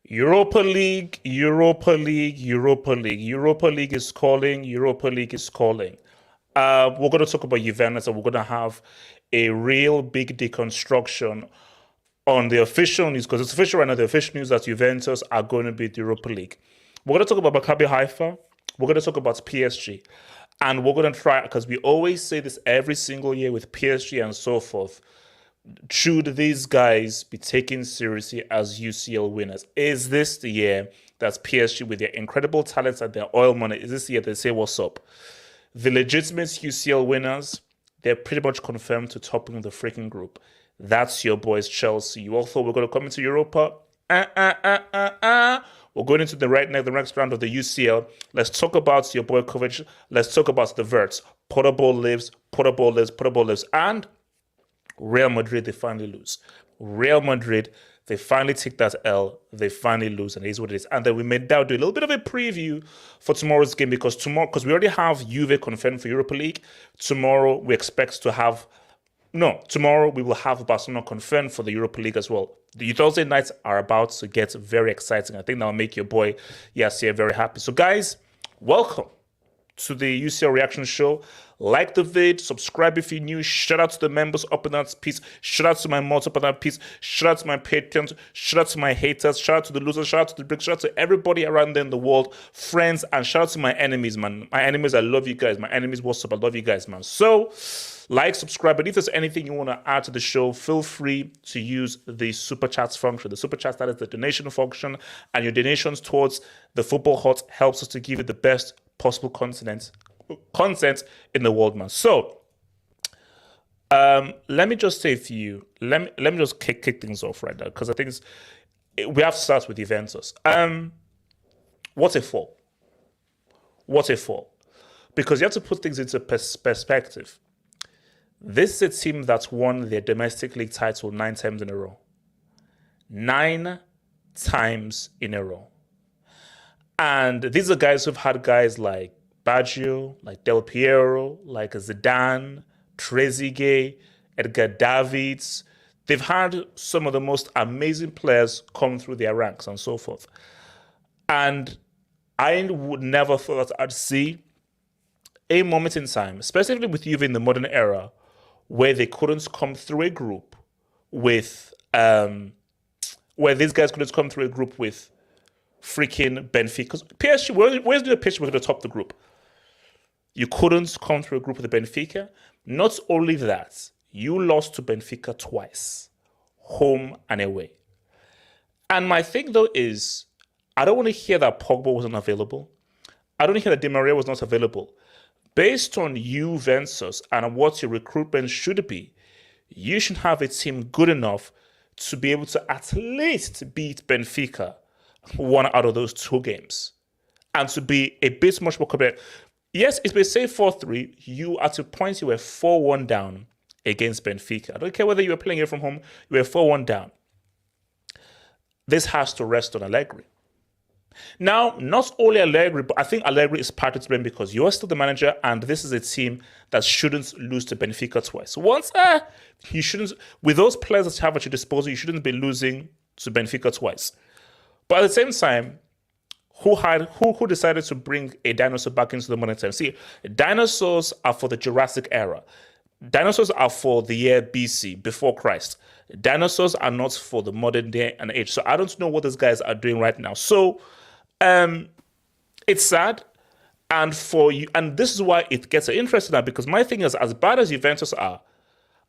Europa League, Europa League, Europa League. Europa League is calling. Europa League is calling. We're going to talk about Juventus, and we're going to have a real big deconstruction on the official news, because it's official right now. The official news that Juventus are going to be the Europa League. We're going to talk about Maccabi Haifa. We're going to talk about PSG. And we're going to try, because we always say this every single year with PSG and so forth, should these guys be taken seriously as UCL winners? Is this the year that PSG, with their incredible talents and their oil money, is this the year they say, what's up? The legitimate UCL winners, they're pretty much confirmed to topping the freaking group. That's your boys, Chelsea. You all thought we're going to come into Europa? We're going into the next round of the UCL. Let's talk about your boy Kovacic. Let's talk about the Verts. Portable lives, portable lives, portable lives. And Real Madrid, they finally lose. Real Madrid, they finally take that L. They finally lose, and it is what it is. And then we may now do a little bit of a preview for tomorrow's game, because we already have Juve confirmed for Europa League. Tomorrow we will have Barcelona confirmed for the Europa League as well. The Thursday nights are about to get very exciting. I think that'll make your boy Yasir very happy. So guys, welcome to the UCL reaction show. Like the vid, subscribe if you're new. Shout out to the members up in that piece. Shout out to my mods up in that piece. Shout out to my patrons. Shout out to my haters. Shout out to the losers. Shout out to the bricks. Shout out to everybody around there in the world, friends, and shout out to my enemies, man. My enemies, I love you guys. My enemies, what's up? I love you guys, man. So, like, subscribe, but if there's anything you want to add to the show, feel free to use the super chats function. The super chats, that is the donation function, and your donations towards the Football Hut helps us to give you the best possible content in the world, man. So let me just say to you, let me just kick things off right now, because I think we have to start with Juventus. What a fall. What a fall. Because you have to put things into perspective. This is a team that's won their domestic league title 9 times in a row. 9 times in a row. And these are guys who've had guys like Baggio, like Del Piero, like Zidane, Trezeguet, Edgar Davids. They've had some of the most amazing players come through their ranks and so forth. And I would never thought that I'd see a moment in time, especially with Juve in the modern era, where they couldn't come through a group with, where these guys couldn't come through a group with freaking Benfica. Because PSG, where's the PSG going to top the group? You couldn't come through a group with the Benfica. Not only that, you lost to Benfica twice, home and away. And my thing though is, I don't want to hear that Pogba wasn't available. I don't want to hear that Di Maria was not available. Based on Juventus and what your recruitment should be, you should have a team good enough to be able to at least beat Benfica one out of those two games. And to be a bit much more competitive. Yes, it's been say 4-3. You at a point you were 4-1 down against Benfica. I don't care whether you were playing it from home, you were 4-1 down. This has to rest on Allegri. Now, not only Allegri, but I think Allegri is partly to blame because you're still the manager and this is a team that shouldn't lose to Benfica twice. Once, you shouldn't, with those players that you have at your disposal, you shouldn't be losing to Benfica twice. But at the same time, who decided to bring a dinosaur back into the modern time? See, dinosaurs are for the Jurassic era. Dinosaurs are for the year BC, before Christ. Dinosaurs are not for the modern day and age. So I don't know what these guys are doing right now. So it's sad. And for you, and this is why it gets interesting now, because my thing is, as bad as Juventus are,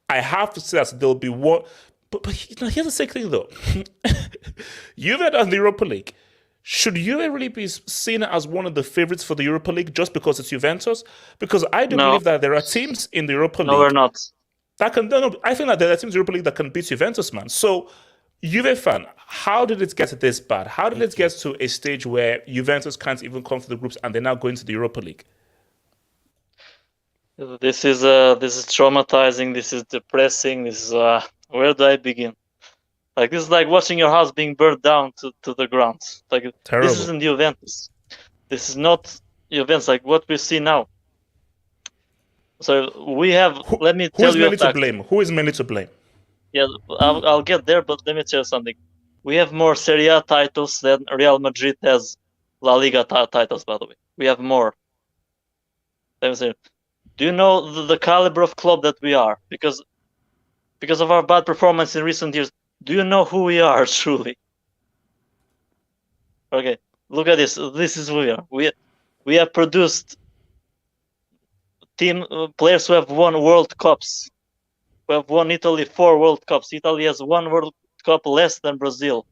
I have to say that there'll be one. But here's the sick thing though. Juve and the Europa League. Should Juve really be seen as one of the favorites for the Europa League just because it's Juventus? Because I do believe that there are teams in the Europa League. No, we're not. That can, no, I think that there are teams in the Europa League that can beat Juventus, man. So, Juve fan, how did it get this bad? How did it get to a stage where Juventus can't even come to the groups and they're now going to the Europa League? This is traumatizing. This is depressing. This is where do I begin? Like, this is like watching your house being burned down to the ground. Like, Terrible. This isn't Juventus. This is not Juventus, like what we see now. So we have, let me tell you. Who is mainly to blame? Yeah, I'll get there, but let me tell you something. We have more Serie A titles than Real Madrid has La Liga titles, by the way. We have more. Let me say, do you know the caliber of club that we are? Because of our bad performance in recent years, do you know who we are truly? Okay, look at this. This is who we are. We have produced players who have won World Cups. We have won Italy 4 World Cups. Italy has 1 World Cup less than Brazil.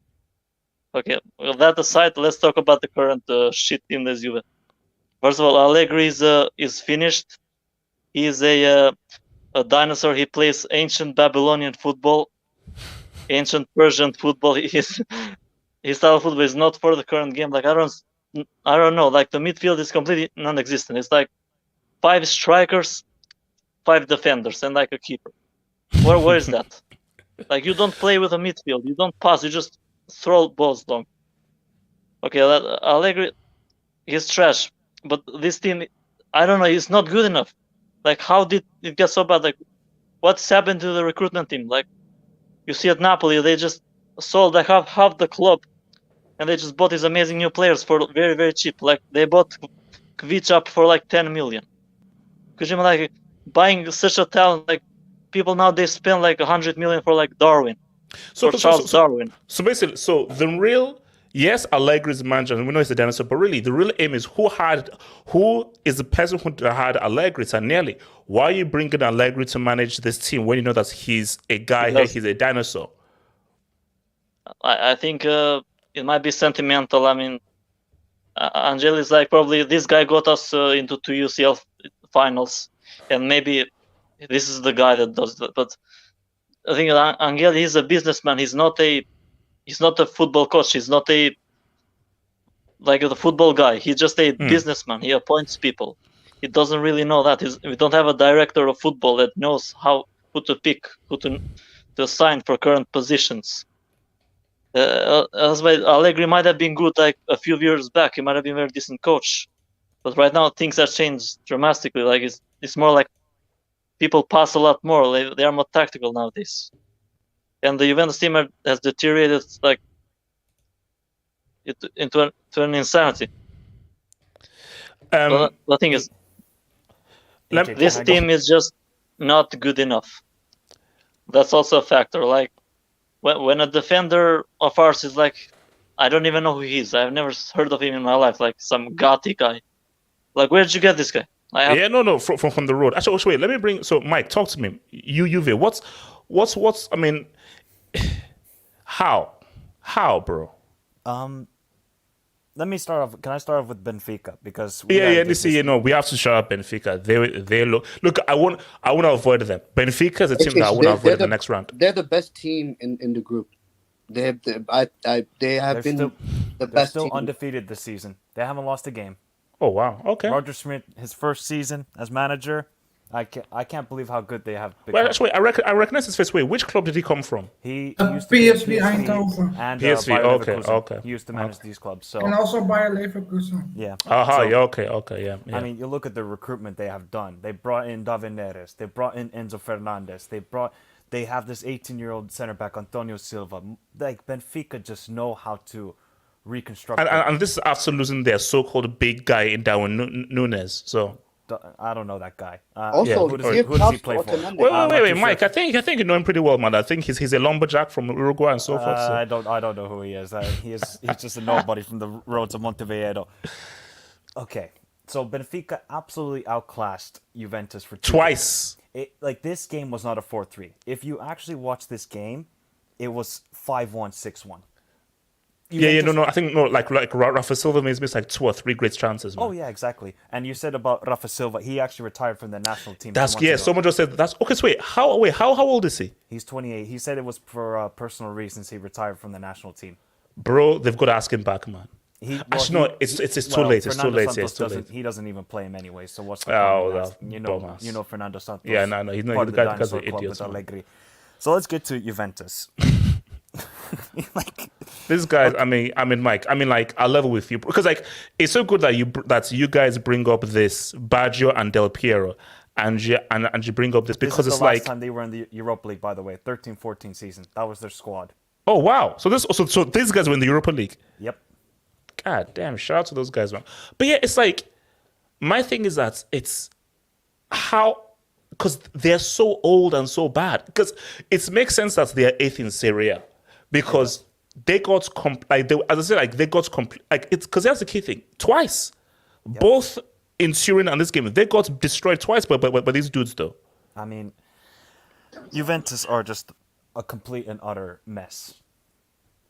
Okay, well, that aside, let's talk about the current shit team that's Juve. First of all, Allegri is finished. He is a dinosaur. He plays ancient Babylonian football. Ancient Persian football. His style of football is not for the current game. Like I don't know. Like the midfield is completely non-existent. It's like 5 strikers, 5 defenders, and like a keeper. Where is that? Like you don't play with a midfield. You don't pass. You just throw balls long. Okay, Allegri, he's trash. But this team, I don't know. It's not good enough. Like how did it get so bad? Like what's happened to the recruitment team? Like. You see at Napoli, they just sold like half the club, and they just bought these amazing new players for very, very cheap. Like they bought Kovacic up for like 10 million. Could you imagine like buying such a talent? Like people now they spend like 100 million for like Darwin, Charles Darwin. So basically, the real. Yes, Allegri is the manager, and we know he's a dinosaur, but really, the real aim is who is the person who had Allegri, Sanelli. Why are you bringing Allegri to manage this team when you know that he's a guy here, he's a dinosaur? I think it might be sentimental. I mean, Angel is like probably this guy got us into 2 UCL finals, and maybe this is the guy that does that. But I think Angel, he's a businessman. He's not a football coach. He's not a football guy. He's just a businessman. He appoints people. He doesn't really know that. We don't have a director of football that knows who to pick, who to assign for current positions. That's why Allegri might have been good like a few years back. He might have been a very decent coach. But right now things have changed dramatically. Like it's more like people pass a lot more. They are more tactical nowadays. and the Juventus team has deteriorated like into an insanity. The thing is, this team is just not good enough. That's also a factor. Like when a defender of ours is like, I don't even know who he is. I've never heard of him in my life. Like some Gotti guy. Like, where did you get this guy? From the road. Actually, wait. Let me bring. So, Mike, talk to me. Juve. What's? I mean, how, bro? Let me start off. Can I start off with Benfica? Because we have to shout out Benfica. They look. I want to avoid them. Benfica is a team that I want to avoid in the next round. They're the best team in the group. They have been the best. They're still team. Undefeated this season. They haven't lost a game. Oh wow! Okay. Roger Schmidt, his first season as manager. I can't believe how good they have become. Well, actually, I recognize his face. Wait, which club did he come from? He used to PSV Eindhoven and PSV. Okay. He used to manage these clubs. So and also Bayer Leverkusen. Yeah. Okay. Yeah. I mean, you look at the recruitment they have done. They brought in David Neres. They brought in Enzo Fernandez. They have this 18-year-old center back Antonio Silva. Like Benfica just know how to reconstruct. And this is after losing their so-called big guy in Darwin Nunes. So. I don't know that guy. Who does he play for? Wait, Mike. I think you know him pretty well, man. I think he's a lumberjack from Uruguay and so forth. So. I don't know who he is. He's just a nobody from the roads of Montevideo. Okay, so Benfica absolutely outclassed Juventus for twice. This game was not a 4-3. If you actually watch this game, it was 5-1, 6-1. I think like Rafa Silva missed like 2 or 3 great chances. Man. Oh yeah, exactly. And you said about Rafa Silva, he actually retired from the national team. Someone just said that's okay. So how old is he? He's 28. He said it was for personal reasons he retired from the national team. Bro, they've got to ask him back, man. It's too late. It's too late. He doesn't even play him anyway. So what's the point? You know Fernando Santos. Yeah, no, he's not the guy because of idiots. Allegri. So let's get to Juventus. These guys, I mean, Mike, I'll level with you because it's so good that you guys bring up this Baggio and Del Piero, and you bring up this because it's the last time they were in the Europa League, by the way, 13-14 season. That was their squad. Oh wow! So these guys were in the Europa League. Yep. God damn! Shout out to those guys, man. But yeah, it's my thing is that it's how. Because they're so old and so bad. Because it makes sense that they are 8th in Serie, because they got they got it's because that's the key thing. Twice, both in Turin and this game, they got destroyed twice by these dudes though. I mean, Juventus are just a complete and utter mess,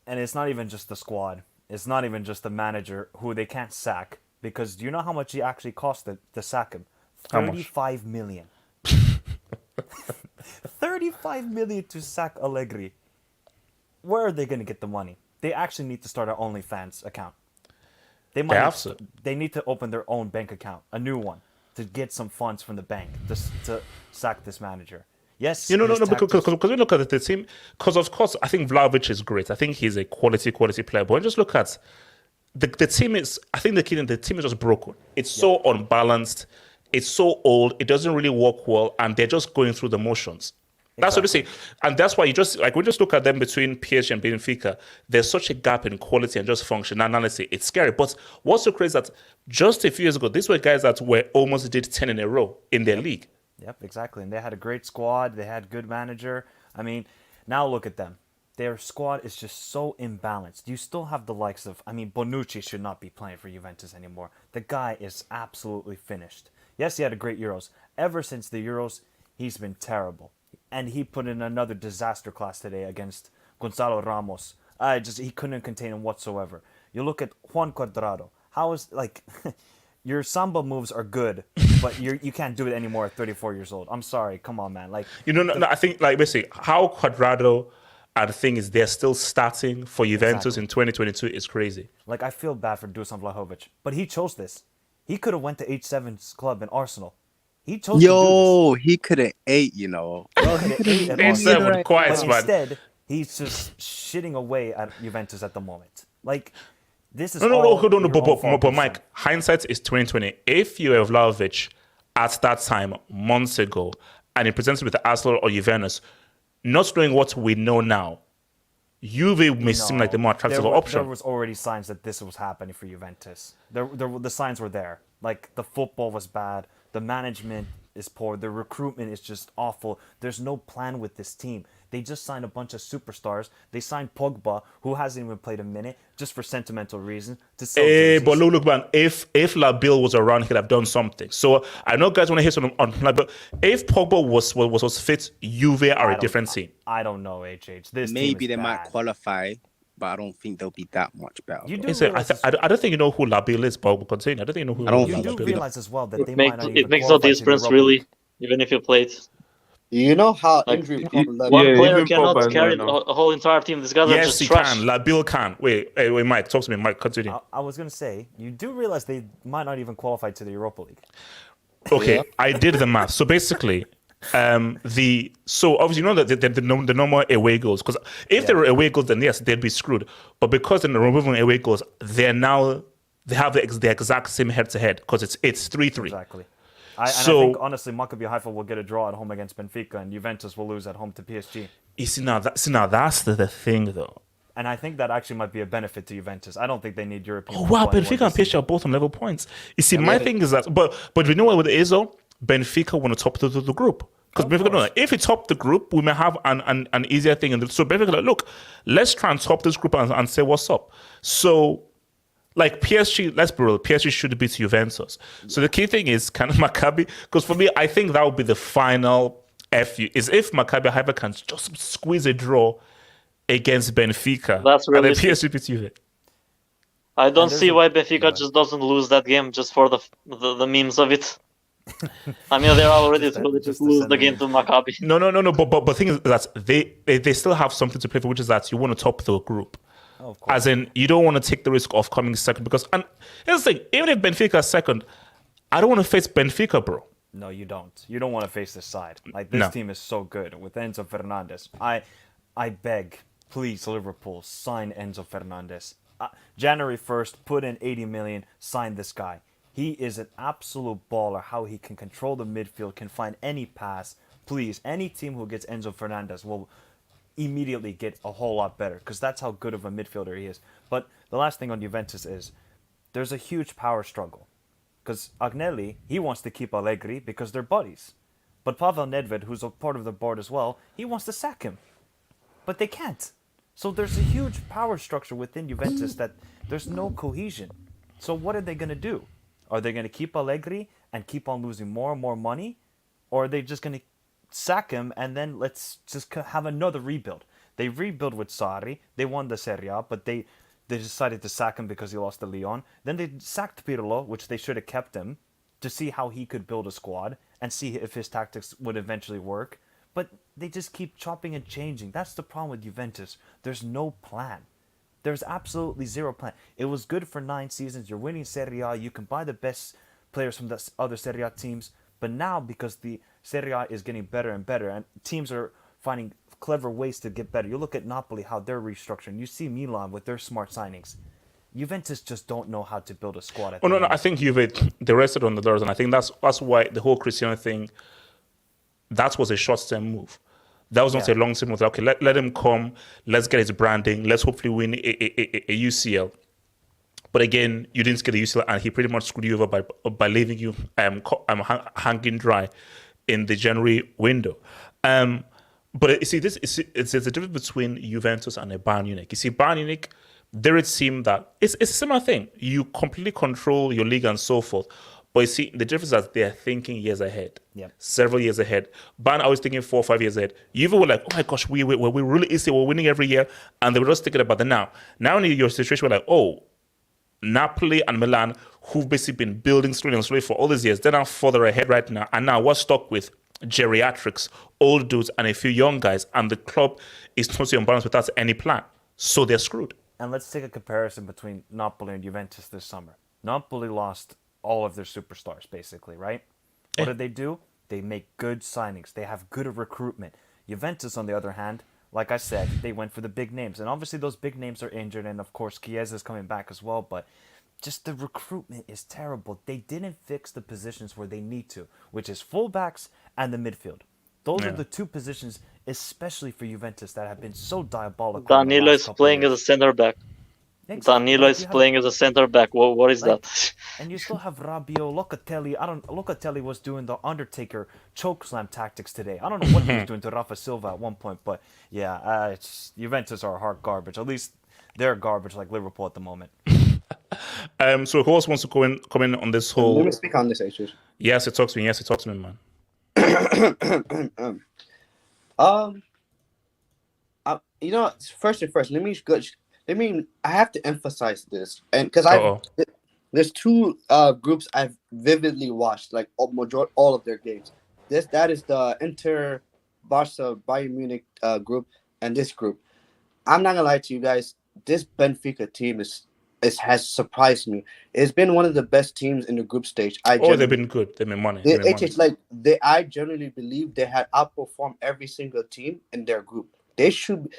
and it's not even just the squad. It's not even just the manager who they can't sack, because do you know how much he actually cost to sack him? 35 million. 35 million to sack Allegri. Where are they going to get the money? They actually need to start an OnlyFans account. They need to open their own bank account, a new one, to get some funds from the bank to sack this manager. Yes, because we look at the team. Because of course, I think Vlahovic is great. I think he's a quality player. But when you just look at the team is. I think the team is just broken. It's so unbalanced. It's so old. It doesn't really work well, and they're just going through the motions. That's what they say, and that's why we just look at them between PSG and Benfica. There's such a gap in quality and just functionality. It's scary. But what's so crazy is that just a few years ago, these were guys that were almost did 10 in a row in their league. Yep, exactly. And they had a great squad. They had good manager. I mean, now look at them. Their squad is just so imbalanced. You still have the likes of, Bonucci should not be playing for Juventus anymore. The guy is absolutely finished. Yes, he had a great Euros. Ever since the Euros, he's been terrible. And he put in another disaster class today against Gonzalo Ramos. He couldn't contain him whatsoever. You look at Juan Cuadrado. How is, your samba moves are good, but you can't do it anymore at 34 years old. I'm sorry. Come on, man. I think, basically, how Cuadrado and the thing is they're still starting for Juventus in 2022 is crazy. I feel bad for Dusan Vlahovic, but he chose this. He could have went to H7's club in Arsenal. He chose to do this. He could have ate, Well, he could have ate at Arsenal. But instead, he's just shitting away at Juventus at the moment. This is but Mike, hindsight is 2020. If you were Vlahovic at that time, months ago, and he presented with Arsenal or Juventus, not knowing what we know now, Juve may seem like the more attractive option. There was already signs that this was happening for Juventus. The signs were there. Like, the football was bad, the management is poor, the recruitment is just awful. There's no plan with this team. They just signed a bunch of superstars. They signed Pogba, who hasn't even played a minute, just for sentimental reasons. To sell jerseys. But look, man, if Labille was around, he'd have done something. So I know guys want to hear something on Labille. If Pogba was fit, Juve are a different team. I don't know, HH. This Maybe team is they bad. might qualify, but I don't think they'll be that much better. You do Listen, realize I don't think you know who Labille is, but we'll continue. I don't think you know who I don't you think do so. realize as well that they It might not makes even no qualify to the difference Europa really, League. even if you played. You know how Like, injury y- problem. One Yeah, player even cannot Pogba is carry not enough. a whole entire team. These guys are Yes, just he trash. can. Labille can. Wait, Mike, talk to me. Mike, continue. I was going to say, you do realize they might not even qualify to the Europa League. Okay, Yeah. I did the math. So basically, so obviously you know that the normal away goals, because if there were away goals, then yes, they'd be screwed. But because they're removing away goals, they have the exact same head to head because it's 3-3. Exactly. And So- I think, honestly, Maccabi Haifa will get a draw at home against Benfica, and Juventus will lose at home to PSG. You see now, that's the thing though. And I think that actually might be a benefit to Juventus. I don't think they need European Oh wow, football anymore Benfica and this PSG are both on level points. You see, my thing is that, but you know what it is though? Benfica want to top the group. Because Benfica, no, if we top the group, we may have an easier thing. So Benfica, like, look, let's try and top this group and say what's up. So, like PSG, let's be real, PSG should beat Juventus. So the key thing is, can Maccabi? Because for me, I think that would be the final FU. Is if Maccabi Haifa can just squeeze a draw against Benfica, That's and then realistic. PSG beats Juve. I don't there's see a- why Benfica just doesn't lose that game just for the memes of it. I mean, they're already Just through. They just just to lose send the them game in. to Maccabi. No. But the thing is that they still have something to play for, which is that you want to top the group. Oh, of course. As in, you don't want to take the risk of coming second because, and here's the thing, even if Benfica is second, I don't want to face Benfica, bro. No, you don't. You don't want to face this side. Like, this No. team is so good with Enzo Fernandez. I beg, please, Liverpool, sign Enzo Fernandez. January 1st, put in 80 million, sign this guy. He is an absolute baller, how he can control the midfield, can find any pass. Please, any team who gets Enzo Fernandez will immediately get a whole lot better because that's how good of a midfielder he is. But the last thing on Juventus is there's a huge power struggle. Because Agnelli, he wants to keep Allegri because they're buddies. But Pavel Nedved, who's a part of the board as well, he wants to sack him. But they can't. So there's a huge power structure within Juventus that there's no cohesion. So what are they going to do? Are they going to keep Allegri and keep on losing more and more money? Or are they just going to sack him and then let's just have another rebuild? They rebuild with Sarri. They won the Serie A, but they decided to sack him because he lost to Lyon. Then they sacked Pirlo, which they should have kept him, to see how he could build a squad and see if his tactics would eventually work. But they just keep chopping and changing. That's the problem with Juventus. There's no plan. There's absolutely zero plan. It was good for 9 seasons. You're winning Serie A. You can buy the best players from the other Serie A teams. But now, because the Serie A is getting better and better, and teams are finding clever ways to get better. You look at Napoli, how they're restructuring. You see Milan with their smart signings. Juventus just don't know how to build a squad. Oh, no, I think Juve, they rested on the doors, and I think that's why the whole Cristiano thing, that was a short-term move. That was not a long-term move. Okay, let him come, let's get his branding, let's hopefully win a UCL. But again, you didn't get the UCL, and he pretty much screwed you over by leaving you hanging dry in the January window. But you see, it's a difference between Juventus and a Bayern Munich. You see, Bayern Munich, they're a team that it's a similar thing. You completely control your league and so forth. But you see, the difference is that they're thinking years ahead, several years ahead. Bayern always thinking 4 or 5 years ahead. Juve were like, oh my gosh, we really easy. We're winning every year, and they were just thinking about the now. Now in your situation, we're like, oh, Napoli and Milan, who've basically been building slowly for all these years, they're now further ahead right now, and now we're stuck with geriatrics, old dudes, and a few young guys, and the club is totally unbalanced without any plan. So they're screwed. And let's take a comparison between Napoli and Juventus this summer. Napoli lost all of their superstars, basically, right? What did they do? They make good signings. They have good recruitment. Juventus, on the other hand, like I said, they went for the big names. And obviously those big names are injured, and of course Chiesa is coming back as well, but just the recruitment is terrible. They didn't fix the positions where they need to, which is fullbacks and the midfield. Those Yeah. are the two positions, especially for Juventus, that have been so diabolical. Danilo is playing as a center back. Danilo is playing as a center back. What is that? And you still have Rabiot, Locatelli. Locatelli was doing the Undertaker chokeslam tactics today. I don't know what he was doing to Rafa Silva at one point, but yeah, Juventus are hard garbage. At least they're garbage like Liverpool at the moment. So who else wants to come in on this whole? Let me speak on this, HH. Yes, it talks to me. Yes, it talks to me, man. First and first, I have to emphasize this, and because there's two groups I've vividly watched, like all of their games. That is the Inter, Barca, Bayern Munich group, and this group. I'm not gonna lie to you guys. This Benfica team has surprised me. It's been one of the best teams in the group stage. They've been good. They've been money. I genuinely believe they had outperformed every single team in their group. They should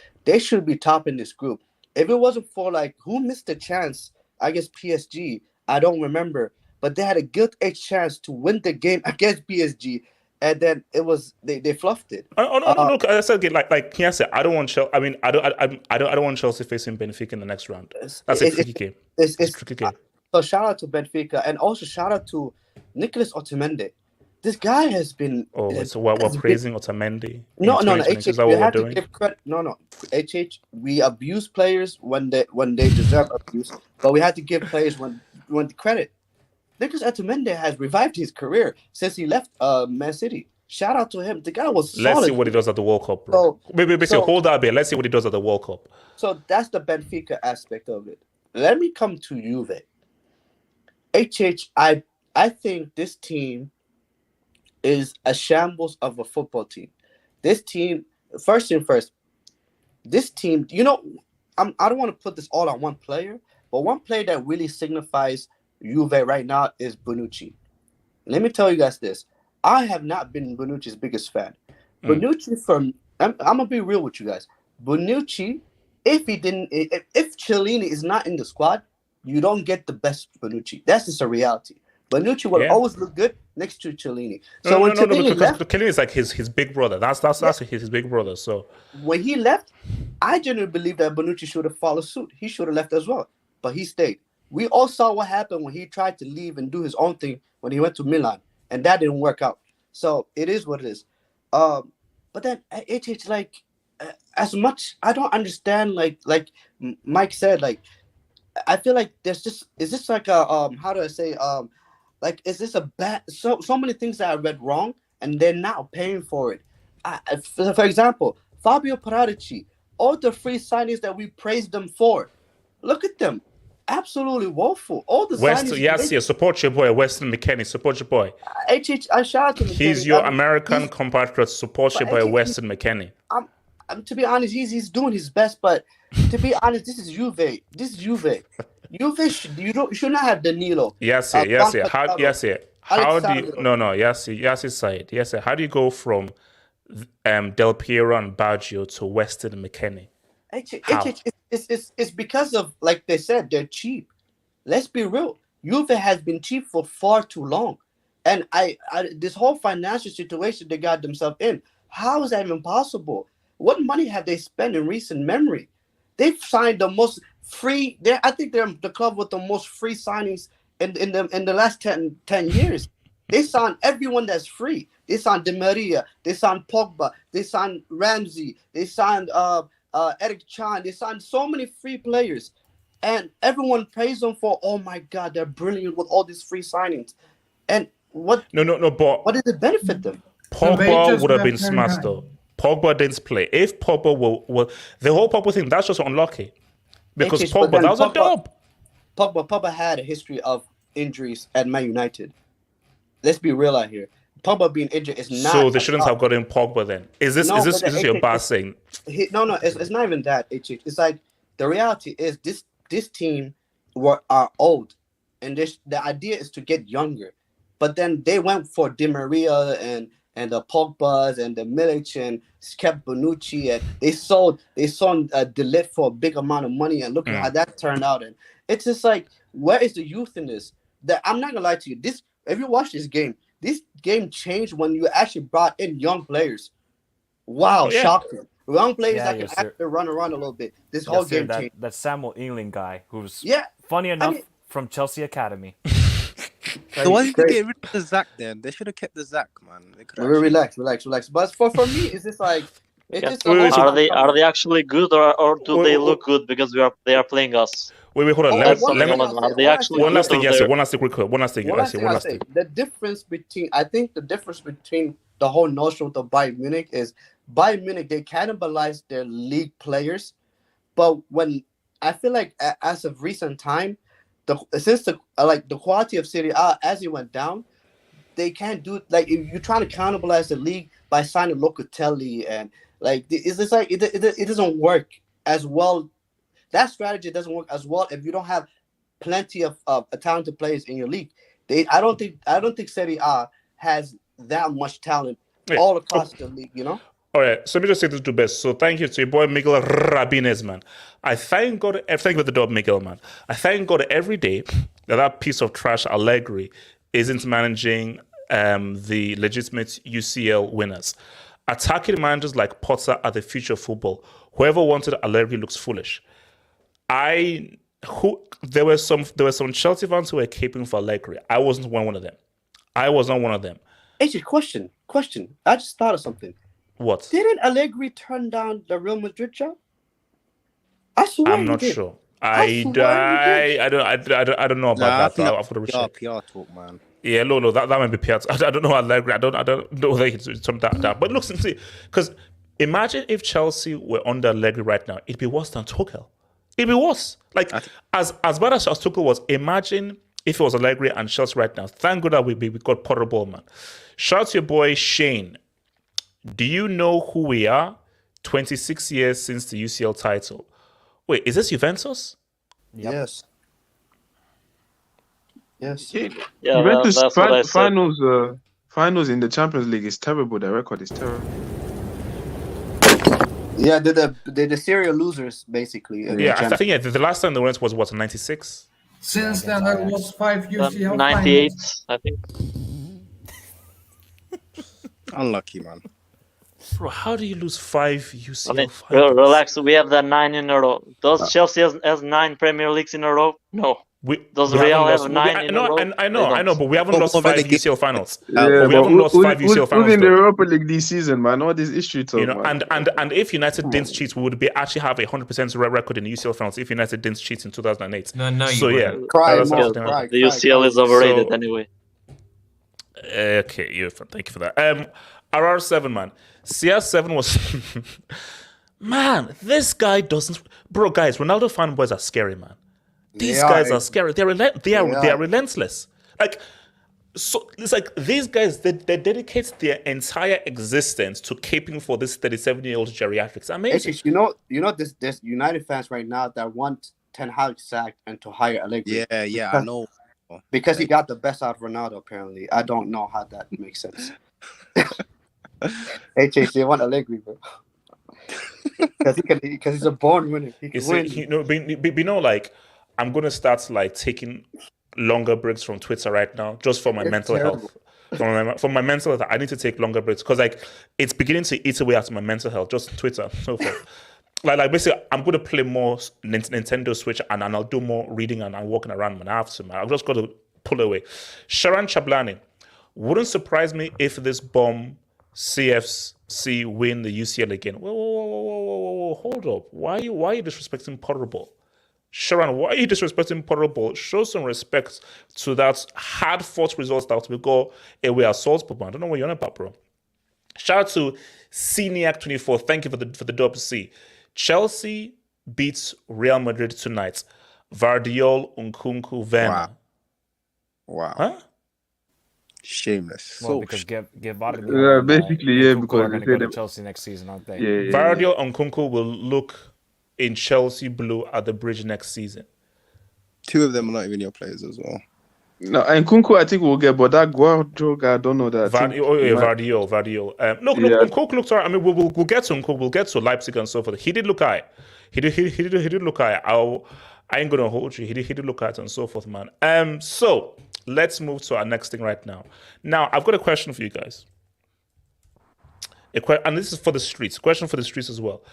be top in this group. If it wasn't for who missed the chance, I guess PSG, I don't remember, but they had a good edge chance to win the game against PSG, and then it was they fluffed it. No. Look, I said again, like can I say, I don't want Chelsea. I mean, I don't want Chelsea facing Benfica in the next round. That's a tricky game. It's a tricky game. So shout out to Benfica, and also shout out to Nicolas Otamendi. This guy has been. So we're praising Otamendi. No. Is that what we're doing? To give credit. No. We abuse players when they deserve abuse, but we had to give players when credit. Nicolas Otamendi has revived his career since he left Man City. Shout out to him. The guy was solid. Let's see what he does at the World Cup, bro. Hold that a bit. Let's see what he does at the World Cup. So that's the Benfica aspect of it. Let me come to Juve. I think this team is a shambles of a football team. This team, first, this team, I don't want to put this all on one player, but one player that really signifies Juve right now is Bonucci. Let me tell you guys this. I have not been Bonucci's biggest fan. Bonucci I'm going to be real with you guys. Bonucci, if Chiellini is not in the squad, you don't get the best Bonucci. That's just a reality. Bonucci will always look good next to Chiellini. So when Chiellini left, Chiellini is like his big brother. That's his big brother. So when he left, I genuinely believe that Bonucci should have followed suit. He should have left as well, but he stayed. We all saw what happened when he tried to leave and do his own thing when he went to Milan, and that didn't work out. So it is what it is. But then it's as much I don't understand. Like Mike said, I feel like is this like a how do I say is this a bad so many things that I read wrong and they're now paying for it. For example, Fabio Paratici, all the free signings that we praised them for, look at them, absolutely woeful. All the signings. Support your boy, Weston McKennie. Support your boy. I shout out to McKennie. He's your American compatriot. Support your boy, Weston McKennie. To be honest, he's doing his best, but to be honest, this is Juve. Juve should not have Danilo. Yes. How do you say it? How do you go from Del Piero and Baggio to Weston and McKennie? It's because of, like they said, they're cheap. Let's be real. Juve has been cheap for far too long, and this whole financial situation they got themselves in. How is that even possible? What money have they spent in recent memory? They've signed the most free. I think they're the club with the most free signings in the last 10 years. They signed everyone that's free. They signed Di Maria. They signed Pogba. They signed Ramsey. They signed Eric Chan. They signed so many free players, and everyone praised them for. Oh my God, they're brilliant with all these free signings. And what? But what did it benefit them? Pogba would have been smashed though. Pogba didn't play. If Pogba will the whole Pogba thing, that's just unlucky. Because Pogba, that was a dub. Pogba had a history of injuries at Man United. Let's be real out here. Pogba being injured is not. So they shouldn't have gotten Pogba then. Is this your boss saying? No, it's not even that. It's like the reality is this team are old, and the idea is to get younger, but then they went for Di Maria and the Pogbas and the Milic and kept Bonucci, and they sold De Ligt for a big amount of money, and look at how that turned out. And it's just like, where is the youth in this? That I'm not gonna lie to you. If you watch this game changed when you actually brought in young players. Wow, Oh, yeah. shocking. Young players Yeah, that can yes, sir. actually run around a little bit. This whole Yes, sir, game changed. that Samuel Ealing guy, who's Yeah, funny enough mean- from Chelsea Academy. So why did you crazy. get rid of the Zach then? They should have kept the Zach, man. They could Relax. But for me, it's just like it's Yeah. just Are they actually good or do they look good because they are playing us? Wait, hold on. Oh, Let one me, thing let I'll me, say- Are they actually one last thing, good? yes, Or sir. One last thing, quick. One last thing, One I last say, thing one I'll last say, thing. the difference between I think the difference between the whole notion with the Bayern Munich is Bayern Munich they cannibalize their league players, but when I feel like as of recent time, since the quality of Serie A as it went down, they can't do it. Like if you're trying to cannibalize the league by signing Locatelli and like it's just like it doesn't work as well. That strategy doesn't work as well if you don't have plenty of talented players in your league. I don't think Serie A has that much talent Yeah. all across the league. You know. All right, so let me just say this to best. So thank you to your boy Miguel Rabines, man. I thank God, thank you for the dub, Miguel, man. I thank God every day that piece of trash Allegri isn't managing the legitimate UCL winners. Attacking managers like Potter are the future of football. Whoever wanted Allegri looks foolish. There were some Chelsea fans who were caping for Allegri. I wasn't one of them. I was not one of them. Actually, question. I just thought of something. What? Didn't Allegri turn down the Real Madrid job? I swear I'm not he did. sure. I swear he did. I don't know about that. I've got to check. PR talk, man. Yeah, no, that might be PR. I don't know Allegri. I don't know whether it's something that. But look, see, because imagine if Chelsea were under Allegri right now, it'd be worse than Tuchel. It'd be worse. Like as bad as Tuchel was, imagine if it was Allegri and Chelsea right now. Thank God that we got Potter Ball, man. Shout out to your boy Shane. Do you know who we are? 26 years since the UCL title. Wait, is this Juventus? Yep. Yes. Yeah, Juventus that's what I said. finals in the Champions League is terrible. The record is terrible. Yeah, they're the serial losers basically. Yeah, I think the last time they went was what, 96? Since then, there was 5 UCL 98, finals. I think. Unlucky, man. Bro, how do you lose 5 UCL I mean, finals? relax. We have the 9 in a row. Does Chelsea has 9 Premier Leagues in a row? No. Does we Real haven't have lost- 9 we- in a row? I know, but we haven't lost 5 relegation. UCL finals. Yeah, but we haven't lost 5 UCL who's finals. in the Though. Europa League this season, man? All this history talk, You know, man. and if United didn't cheat, we would actually have a 100% record in the UCL finals if United didn't cheat in 2008. No, you So yeah, wouldn't. Cry that's more, something. cry. The UCL is overrated So- anyway. Okay, thank you for that. RR7, man. CR7 was man. This guy doesn't, bro. Guys, Ronaldo fanboys are scary, man. These guys are scary. They are relentless. Like, so it's like these guys they dedicate their entire existence to caping for this 37-year-old geriatrics. It's amazing. You know, there's United fans right now that want Ten Hag sacked and to hire Allegri. Yeah, I know. Because he got the best out of Ronaldo. Apparently, I don't know how that makes sense. HH, they want Allegri, bro. Because he's a born winner. He can win. Like I'm gonna start like taking longer breaks from Twitter right now, just for my mental health. For my mental health, I need to take longer breaks because like it's beginning to eat away at my mental health. Just Twitter, so forth. like basically, I'm gonna play more Nintendo Switch and I'll do more reading and I'm walking around. Man, I have to. Man, I've just got to pull away. Sharon Chablani, wouldn't surprise me if this bomb CFC win the UCL again. Whoa, hold up. Why are you disrespecting Potterball? Sharon, why are you disrespecting Potterball? Show some respect to that hard-fought results that will go away at Salzburg. I don't know what you're on about, bro. Shout out to Ceniac24. Thank you for the dub C. Chelsea beats Real Madrid tonight. Vardiol, Nkunku, Werner. Wow. Huh? Shameless. Well, because Vardy because are going to go to Chelsea next season, aren't they? Yeah. Vardiol and Nkunku will look in Chelsea blue at the bridge next season. 2 of them are not even your players as well. No, and Kunku I think we'll get, but that Guardiola guy, I don't know that. Vardiol. Look, Nkunku looks alright. I mean, we'll get to Nkunku, we'll get to Leipzig and so forth. He did look high. He did look high. I ain't gonna hold you. He did look at and so forth, man. So let's move to our next thing right now. Now, I've got a question for you guys. And this is for the streets. Question for the streets as well.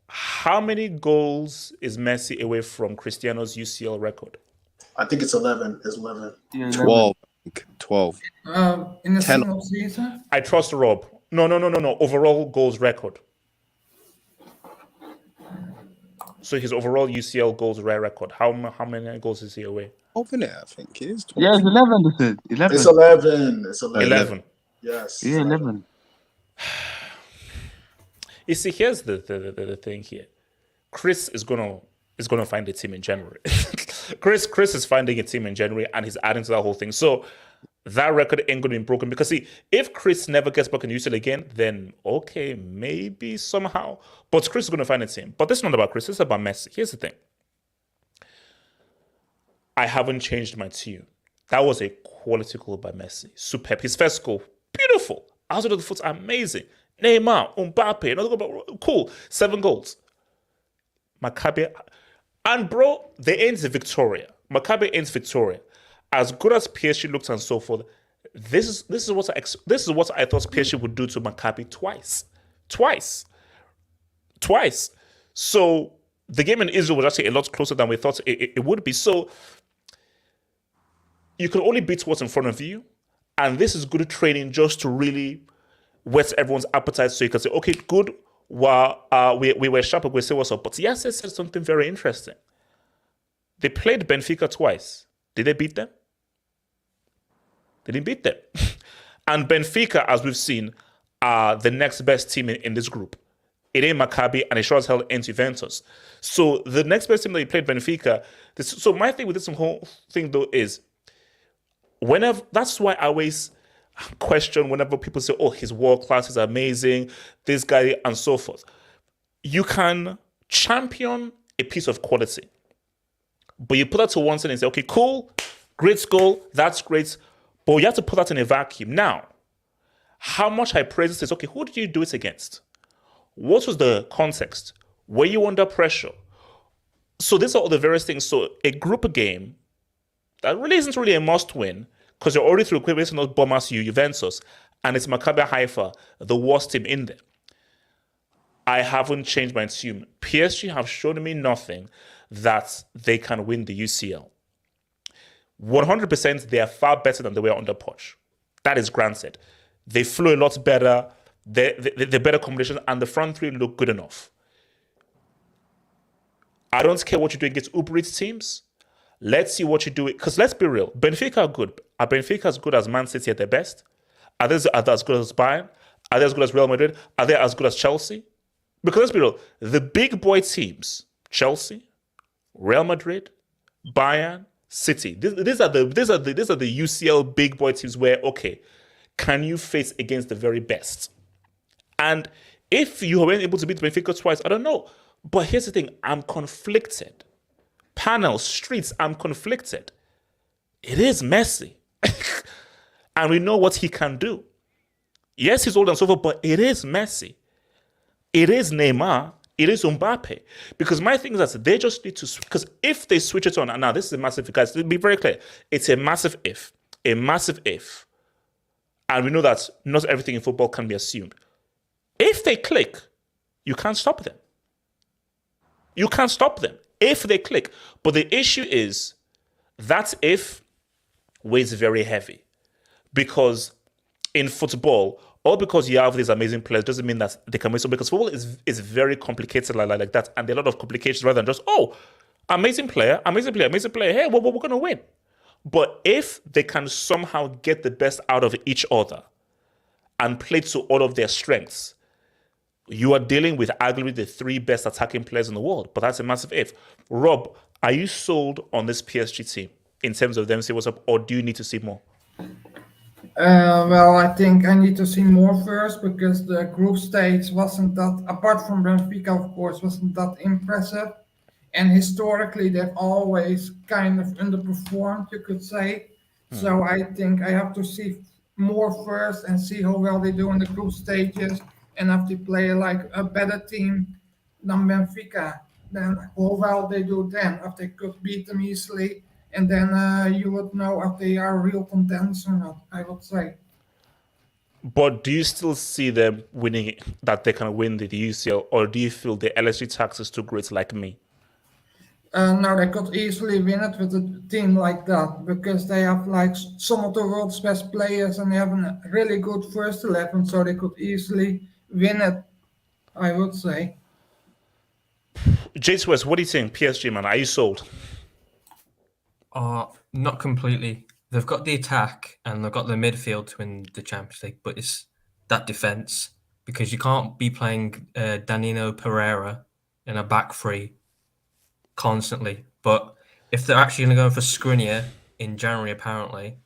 How many goals is Messi away from Cristiano's UCL record? I think it's 11. It's 11. 12. 12. In a 10. single season. I trust Rob. No. Overall goals record. So his overall UCL goals record. How many goals is he away? Over there, I think it is 12. Yeah, it's 11. This is 11. It's 11. It's 11. 11. Yes. Yeah, 11. You see, here's the thing here. Chris is gonna find a team in January. Chris is finding a team in January, and he's adding to that whole thing. So that record ain't gonna be broken because see, if Chris never gets back in UCL again, then okay, maybe somehow. But Chris is gonna find a team. But this is not about Chris. This is about Messi. Here's the thing. I haven't changed my tune. That was a quality goal by Messi. Superb. His first goal, beautiful. Outside of the foot, amazing. Neymar, Mbappe, another goal, cool. 7 goals. Maccabi, and bro, they ends Victoria. Maccabi ends Victoria. As good as PSG looks and so forth, this is what I thought PSG would do to Maccabi twice. So the game in Israel was actually a lot closer than we thought it would be. So you can only beat what's in front of you, and this is good training just to really whet everyone's appetite so you can say, okay, good, well, we were sharp, we say what's up. But yes, it said something very interesting. They played Benfica twice. Did they beat them? They didn't beat them. And Benfica, as we've seen, are the next best team in this group. It ain't Maccabi, and it sure as hell ain't Juventus. So the next best team that you played, Benfica. So my thing with this whole thing, though, is that's why I always question whenever people say, oh, his world class is amazing, this guy, and so forth. You can champion a piece of quality, but you put that to one side and say, okay, cool, great goal, that's great, but you have to put that in a vacuum. Now, how much I praise this is, okay, who did you do it against? What was the context? Were you under pressure? So these are all the various things. So a group game that really isn't really a must-win because you're already through equivalent, not bombers Juventus, and it's Maccabi Haifa, the worst team in there. I haven't changed my tune. PSG have shown me nothing that they can win the UCL. 100% they are far better than they were under Poch. That is granted. They flew a lot better, the better combination, and the front three look good enough. I don't care what you do against Uber Eats teams. Let's see what you do. Because let's be real, Benfica are good. Are Benfica as good as Man City at their best? Are they as good as Bayern? Are they as good as Real Madrid? Are they as good as Chelsea? Because let's be real, the big boy teams, Chelsea, Real Madrid, Bayern, City. These are the UCL big boy teams where, okay, can you face against the very best? And if you weren't able to beat Benfica twice, I don't know. But here's the thing, I'm conflicted. Panels, streets, I'm conflicted. It is Messi. And we know what he can do. Yes, he's old and so forth, but it is Messi. It is Neymar. It is Mbappe. Because my thing is that they just need to, because if they switch it on, and now this is a massive, guys, to be very clear, it's a massive if. A massive if. And we know that not everything in football can be assumed. If they click, you can't stop them. You can't stop them if they click. But the issue is that if weighs very heavy. Because in football, or because you have these amazing players, doesn't mean that they can win. So because football is very complicated like that. And there are a lot of complications rather than just, oh, amazing player. Hey, we're going to win. But if they can somehow get the best out of each other and play to all of their strengths, you are dealing with arguably the 3 best attacking players in the world. But that's a massive if. Rob, are you sold on this PSG team in terms of them say what's up, or do you need to see more? Well, I think I need to see more first because the group stage wasn't that, apart from Benfica, of course, wasn't that impressive. And historically, they've always kind of underperformed, you could say. So I think I have to see more first and see how well they do in the group stages. And if they play like a better team than Benfica, then how well they do then, if they could beat them easily. And then you would know if they are real contenders or not, I would say. But do you still see them winning, that they can win the UCL, or do you feel the LSG tax is too great like me? No, they could easily win it with a team like that because they have like some of the world's best players and they have a really good first 11, so they could easily win it, I would say. Jace West, what do you think? PSG, man, are you sold? Not completely. They've got the attack and they've got the midfield to win the Champions League, but it's that defense because you can't be playing Danilo Pereira in a back three constantly. But if they're actually going to go for Skriniar in January, apparently,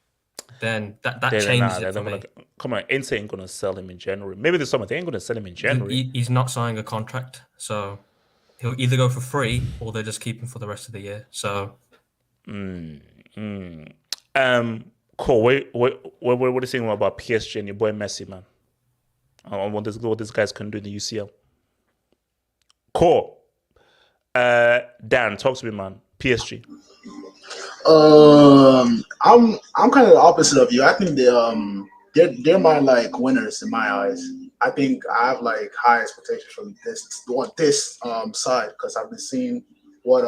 then that changes it for me. Come on, Inter ain't going to sell him in January. Maybe this summer they ain't going to sell him in January. He's not signing a contract, so he'll either go for free or they just keep him for the rest of the year. So, Cool. What do you think about PSG and your boy Messi, man? On what this guys can do in the UCL. Cool. Dan, talk to me, man. PSG. I'm kind of the opposite of you. I think they're my like winners in my eyes. I think I have like high expectations from this side because I've been seeing what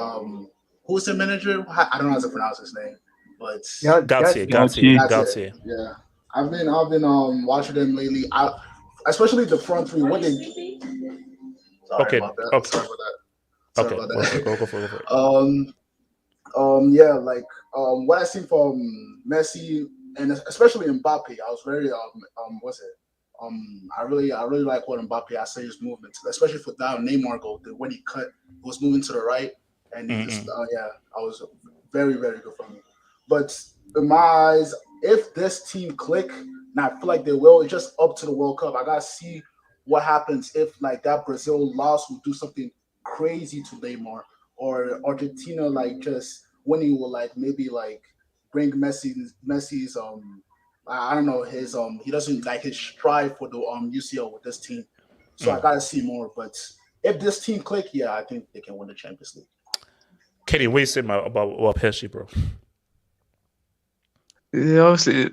who's the manager? I don't know how to pronounce his name, but Gautier. Yeah, I've been watching them lately. Especially the front three. What they? Sorry about that. Sorry about that. Go for it. Yeah, like what I see from Messi and especially Mbappe, I was very I really like what Mbappe. I say his movement, especially for that Neymar goal. When he cut, he was moving to the right, and he just I was very very good for me. But in my eyes, if this team click, and I feel like they will, it's just up to the World Cup. I gotta see what happens if like that Brazil loss will do something crazy to Neymar, or Argentina like just winning will like maybe like bring Messi's I don't know his he doesn't like his strive for the UCL with this team. So I gotta see more. But if this team click, yeah, I think they can win the Champions League. Kenny, what do you say about PSG, bro? Yeah, obviously,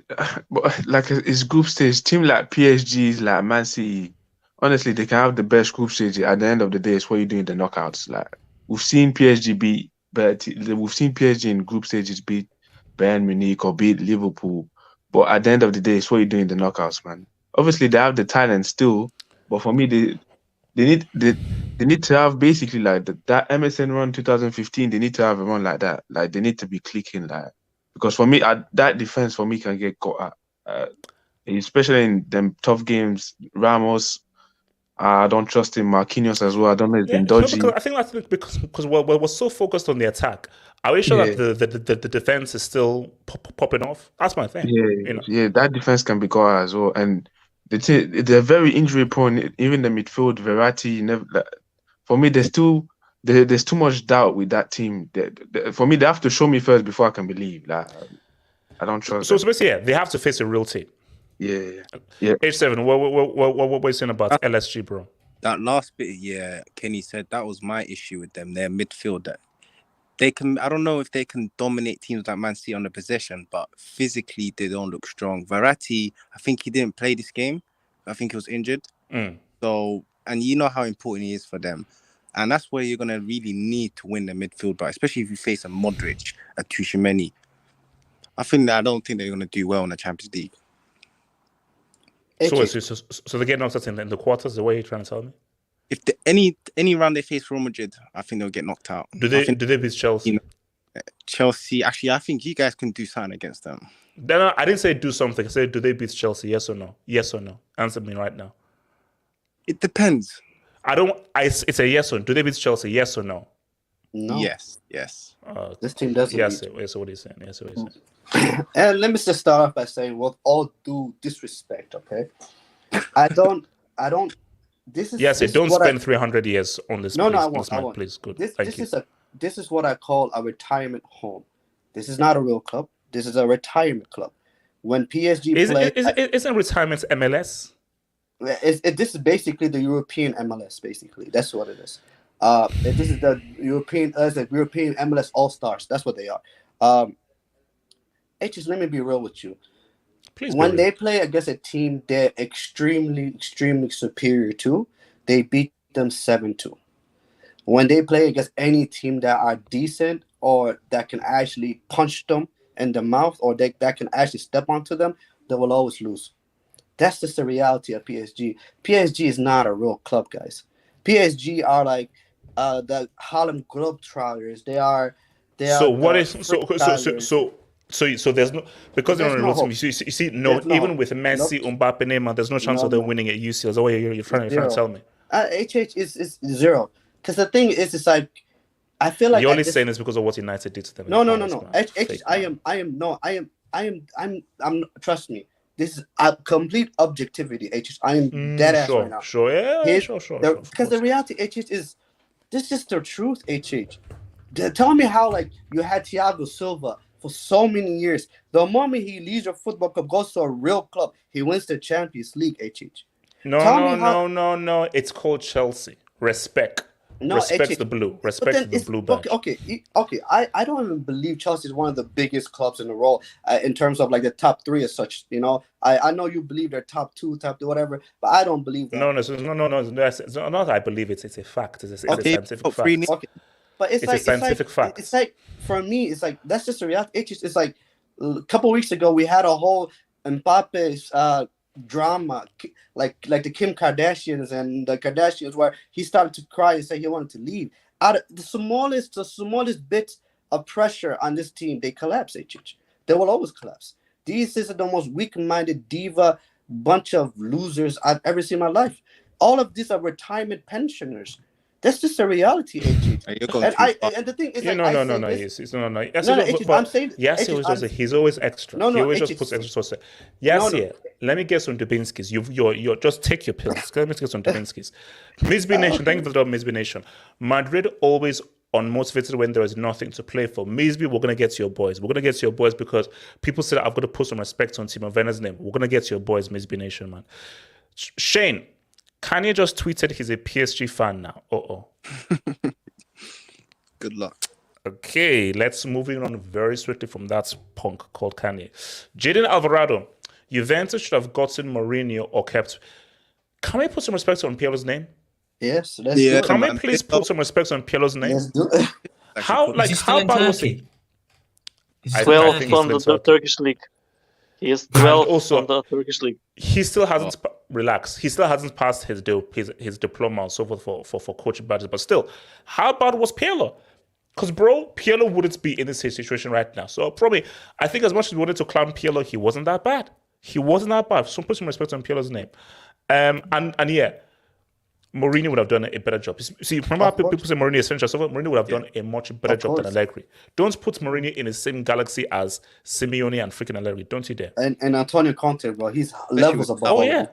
like it's group stage. Team like PSG, like Man City, honestly, they can have the best group stage. At the end of the day, it's what you do in the knockouts. Like we've seen PSG beat, but we've seen PSG in group stages beat Bayern Munich or beat Liverpool. But at the end of the day, it's what you do in the knockouts, man. Obviously, they have the talent still, but for me, they need to have basically like that MSN run 2015. They need to have a run like that. Like they need to be clicking like. Because for me, that defense for me can get caught at, especially in them tough games. Ramos, I don't trust him. Marquinhos as well. I don't know. He's been dodgy. I think that's because we're so focused on the attack. Are we sure that the defense is still popping off? That's my thing. Yeah, that defense can be caught as well. And they're very injury prone. Even the midfield, Verratti. For me, there's too much doubt with that team. For me, they have to show me first before I can believe. Like, I don't trust. So basically, they have to face a real team. Yeah. H7, what are you saying about LSG, bro? That last bit, Kenny said that was my issue with them. Their midfield, that they can. I don't know if they can dominate teams like Man City on the possession, but physically they don't look strong. Verratti, I think he didn't play this game. I think he was injured. So, and you know how important he is for them. And that's where you're going to really need to win the midfield, but especially if you face a Modric, a Tchouaméni. I don't think they're going to do well in the Champions League. So they get knocked out in the quarters, the way you're trying to tell me? If any round they face Real Madrid, I think they'll get knocked out. Do they beat Chelsea? Chelsea, actually, I think you guys can do something against them. No, I didn't say do something. I said, do they beat Chelsea? Yes or no? Yes or no? Answer me right now. It depends. It's a yes or no. Do they beat Chelsea? Yes or no? No. Yes. This team doesn't. Yes, so what are you saying? Yes, what are you saying? And let me just start off by saying, with all due disrespect, okay? I don't. This is. Yes, don't spend 300 years on this. No, please, I won't. Please, good. Thank you. This is what I call a retirement home. This is not a real club. This is a retirement club. When PSG isn't retirement MLS? This is basically the European MLS. Basically, that's what it is. This is the European MLS All Stars. That's what they are. Just let me be real with you. Please. When they play against a team they're extremely superior to, they beat them 7-2. When they play against any team that are decent or that can actually punch them in the mouth or that can actually step onto them, they will always lose. That's just the reality of PSG. PSG is not a real club, guys. PSG are like the Harlem Globetrotters. They are. So what is so there's no, because they're on a road team. You see, even with Messi, Mbappe, Neymar, there's no chance of them winning at UCL. Is that what you're trying to tell me? HH is zero. Because the thing is, it's like I feel like you're only saying this because of what United did to them. No. I'm. Trust me. This is a complete objectivity. HH. I am dead ass right now. Sure. Because the reality, HH, is this is the truth. HH. Tell me how like you had Thiago Silva for so many years. The moment he leaves your football club, goes to a real club, he wins the Champions League. HH. No. It's called Chelsea. Respect. No, respect the blue. Respect the blue badge. Okay. I don't even believe Chelsea is one of the biggest clubs in the world in terms of like the top 3 as such. You know, I know you believe they're top 2, whatever, but I don't believe that. No. It's not. I believe it's a fact. It's a scientific fact. Okay. But it's a scientific fact. It's like for me, it's like that's just a reality. It's like a couple weeks ago we had a whole Mbappe's drama, like the Kim Kardashians and the Kardashians, where he started to cry and say he wanted to leave. Out of the smallest bit of pressure on this team, they collapse. They will always collapse. These are the most weak-minded diva bunch of losers I've ever seen in my life. All of these are retirement pensioners. That's just the reality, AJ. And the thing is, like, I'm saying, yes, he's always extra. He always just puts extra. Yes, let me get some Dubinsky's. You're just take your pills. Let me get some Dubinsky's. Misby Nation, thank you for the Misby Nation. Madrid always unmotivated when there is nothing to play for. Misby, we're gonna get to your boys. We're gonna get to your boys because people said I've got to put some respect on Timo Werner's name. We're gonna get to your boys, Misby Nation, man. Shane. Kanye just tweeted he's a PSG fan now. Good luck. Okay, let's move on very swiftly from that punk called Kanye. Jaden Alvarado, Juventus should have gotten Mourinho or kept. Can we put some respect on Pirlo's name? Yes, let's do it. Can we please put some respect on Pirlo's name? Let's do it. How bad was he? 12 from the Turkish league. He is 12 on the Turkish league. He still hasn't relaxed. He still hasn't passed his diploma and so forth for coaching badges. But still, how bad was Pirlo? Because Pirlo wouldn't be in this situation right now. So probably, I think as much as we wanted to clown Pirlo, he wasn't that bad. So put some respect on Pirlo's name. And yeah, Mourinho would have done a better job. See, remember how people say Mourinho is finished? Mourinho would have done a much better job than Allegri. Don't put Mourinho in the same galaxy as Simeone and freaking Allegri. Don't you dare. And Antonio Conte, bro, he's levels above. Oh, yeah.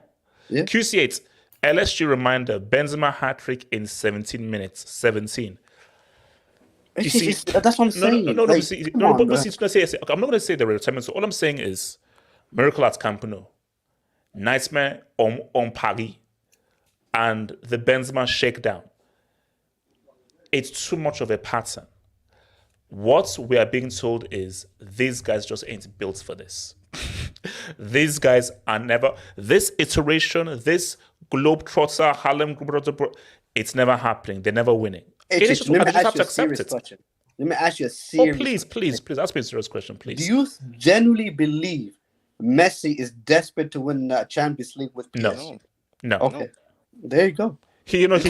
QC8, LSG reminder, Benzema hat-trick in 17 minutes. 17. You see, that's what I'm saying. I'm not going to say the retirement. So all I'm saying is miracle at Camp Nou, nightmare on Paris, and the Benzema shakedown. It's too much of a pattern. What we are being told is these guys just ain't built for this. These guys are never, this iteration, this Globetrotter, Harlem Globetrotter, it's never happening. They're never winning. Let me ask you a serious question. Please, ask me a serious question, please. Do you genuinely believe Messi is desperate to win the Champions League with PSG? No. Okay. There you go. He'd like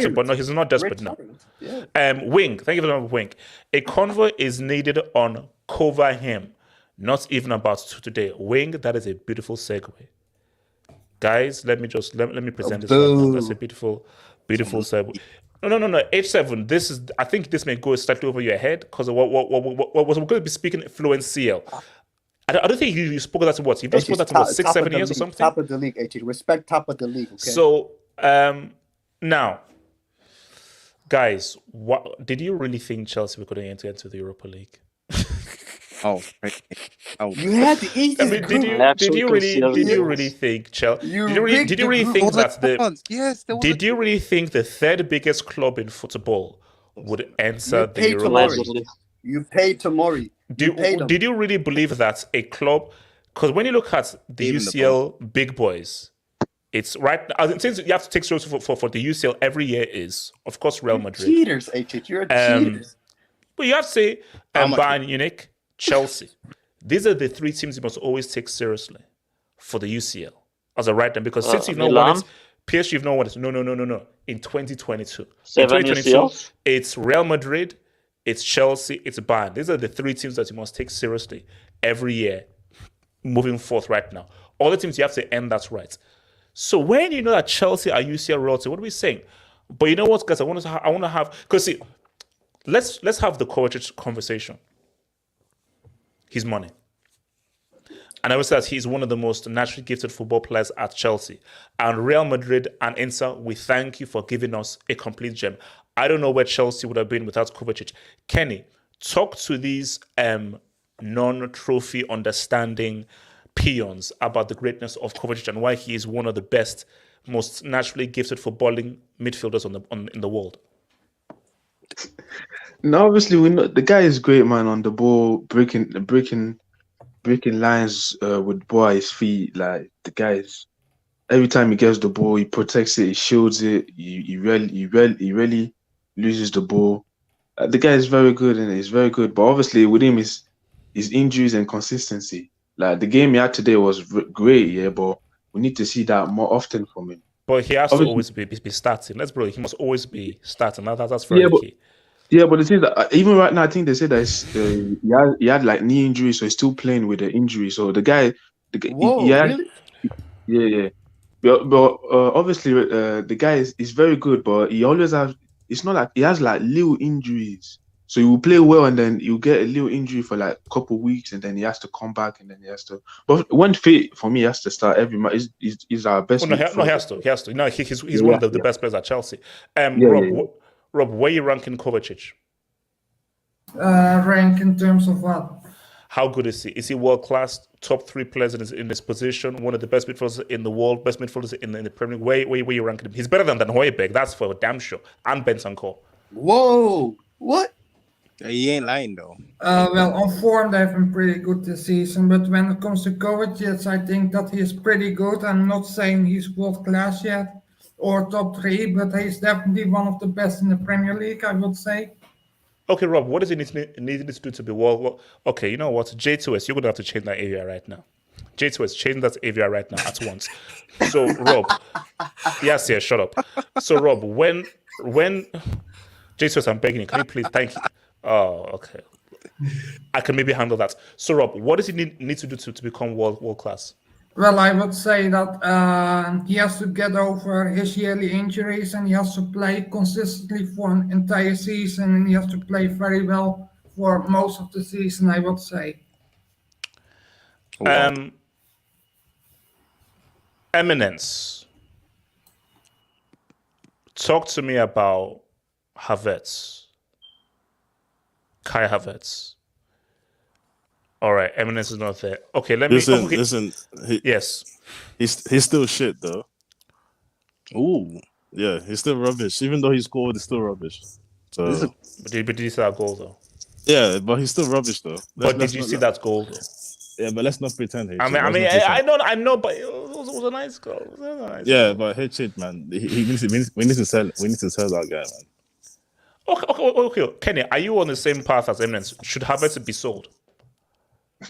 to, but no, he's not desperate now. Yeah. Wing, thank you for the Wing. A convoy is needed on Kovacic. Not even about today. Wing, that is a beautiful segue. Guys, let me present this right now. That's a beautiful segue. No. H7, this is, I think this may go slightly over your head because what was we're going to be speaking fluent CL. I don't think you spoke of that in what? You spoke that in what, 6-7 years or something? Top of the league, HT. Respect top of the league. Okay? So, now, guys, what did you really think Chelsea were going to enter into the Europa League? You had the easiest group. Did you really think Chelsea? Did you really think that did you really think the third biggest club in football would enter the Europa League? You paid Tomori. Did you really believe that a club Because when you look at the Even the UCL big boys, it's right. Since you have to take seriously for the UCL every year is, of course, Real Madrid. Cheaters, HH. You're cheaters. But you have to say How much- Bayern Munich, Chelsea. These are the three teams you must always take seriously for the UCL as a right now. Because since you've not won Milan? it, PSG you've not won it. No. In 2022. In 7 2022, UCLs? it's Real Madrid, it's Chelsea, it's Bayern. These are the three teams that you must take seriously every year moving forth right now. All the teams you have to end that right. So when you know that Chelsea are UCL royalty, what are we saying? But you know what, guys? I want to have because see, let's have the Kovacic conversation. His money. And I would say that he's one of the most naturally gifted football players at Chelsea. And Real Madrid and Inter, we thank you for giving us a complete gem. I don't know where Chelsea would have been without Kovacic. Kenny, talk to these non-trophy understanding peons about the greatness of Kovacic and why he is one of the best, most naturally gifted footballing midfielders in the world. No, obviously we know the guy is great, man. On the ball, breaking lines with the ball at his feet. Like the guy is, every time he gets the ball, he protects it, he shields it. He really loses the ball. The guy is very good, and he's very good. But obviously, with him is his injuries and consistency. Like the game he had today was great, yeah. But we need to see that more often from him. But he has to always be starting. Let's bro, he must always be starting. That's very key. Yeah, but the thing that even right now, I think they said that he had like knee injury, so he's still playing with the injury. So the guy, Really? yeah. But obviously, the guy is very good, but he always has. It's not like he has like little injuries. So he will play well, and then he'll get a little injury for like a couple of weeks, and then he has to come back, and then he has to. But when fit for me, he has to start every match. He's our best. He has to. No, he's one of the best players at Chelsea. Rob, where are you ranking Kovacic? Rank in terms of what? How good is he? Is he world class? Top 3 players in his position. One of the best midfielders in the world. Best midfielders in the Premier League. Where you ranking him? He's better than Højbjerg. That's for damn sure. And Bentancur. Whoa! What? He ain't lying though. Well, on form they've been pretty good this season, but when it comes to Kovacic, I think that he is pretty good. I'm not saying he's world class yet or top 3, but he's definitely one of the best in the Premier League, I would say. Okay, Rob, what does he need to do to be well? Okay, you know what? J2S, you're going to have to change that area right now. J2S, change that area right now at once. So, Rob, yes, shut up. So, Rob, when J2S, I'm begging you, can you please, thank you. Oh, okay. I can maybe handle that. So, Rob, what does he need to do to become world class? Well, I would say that he has to get over his yearly injuries, and he has to play consistently for an entire season, and he has to play very well for most of the season, I would say. Eminence. Talk to me about Havertz. Kai Havertz. All right, Eminence is not there. Okay, listen. Yes, he's still shit though. Ooh, yeah, he's still rubbish. Even though he scored, he's still rubbish. So, but did you see that goal though? Yeah, but he's still rubbish though. But did you see that goal though? Yeah, but let's not pretend. I know, but it was a nice goal. But shit, man. We need to sell that guy, man. Okay. Kenny, are you on the same path as Eminence? Should Havertz be sold?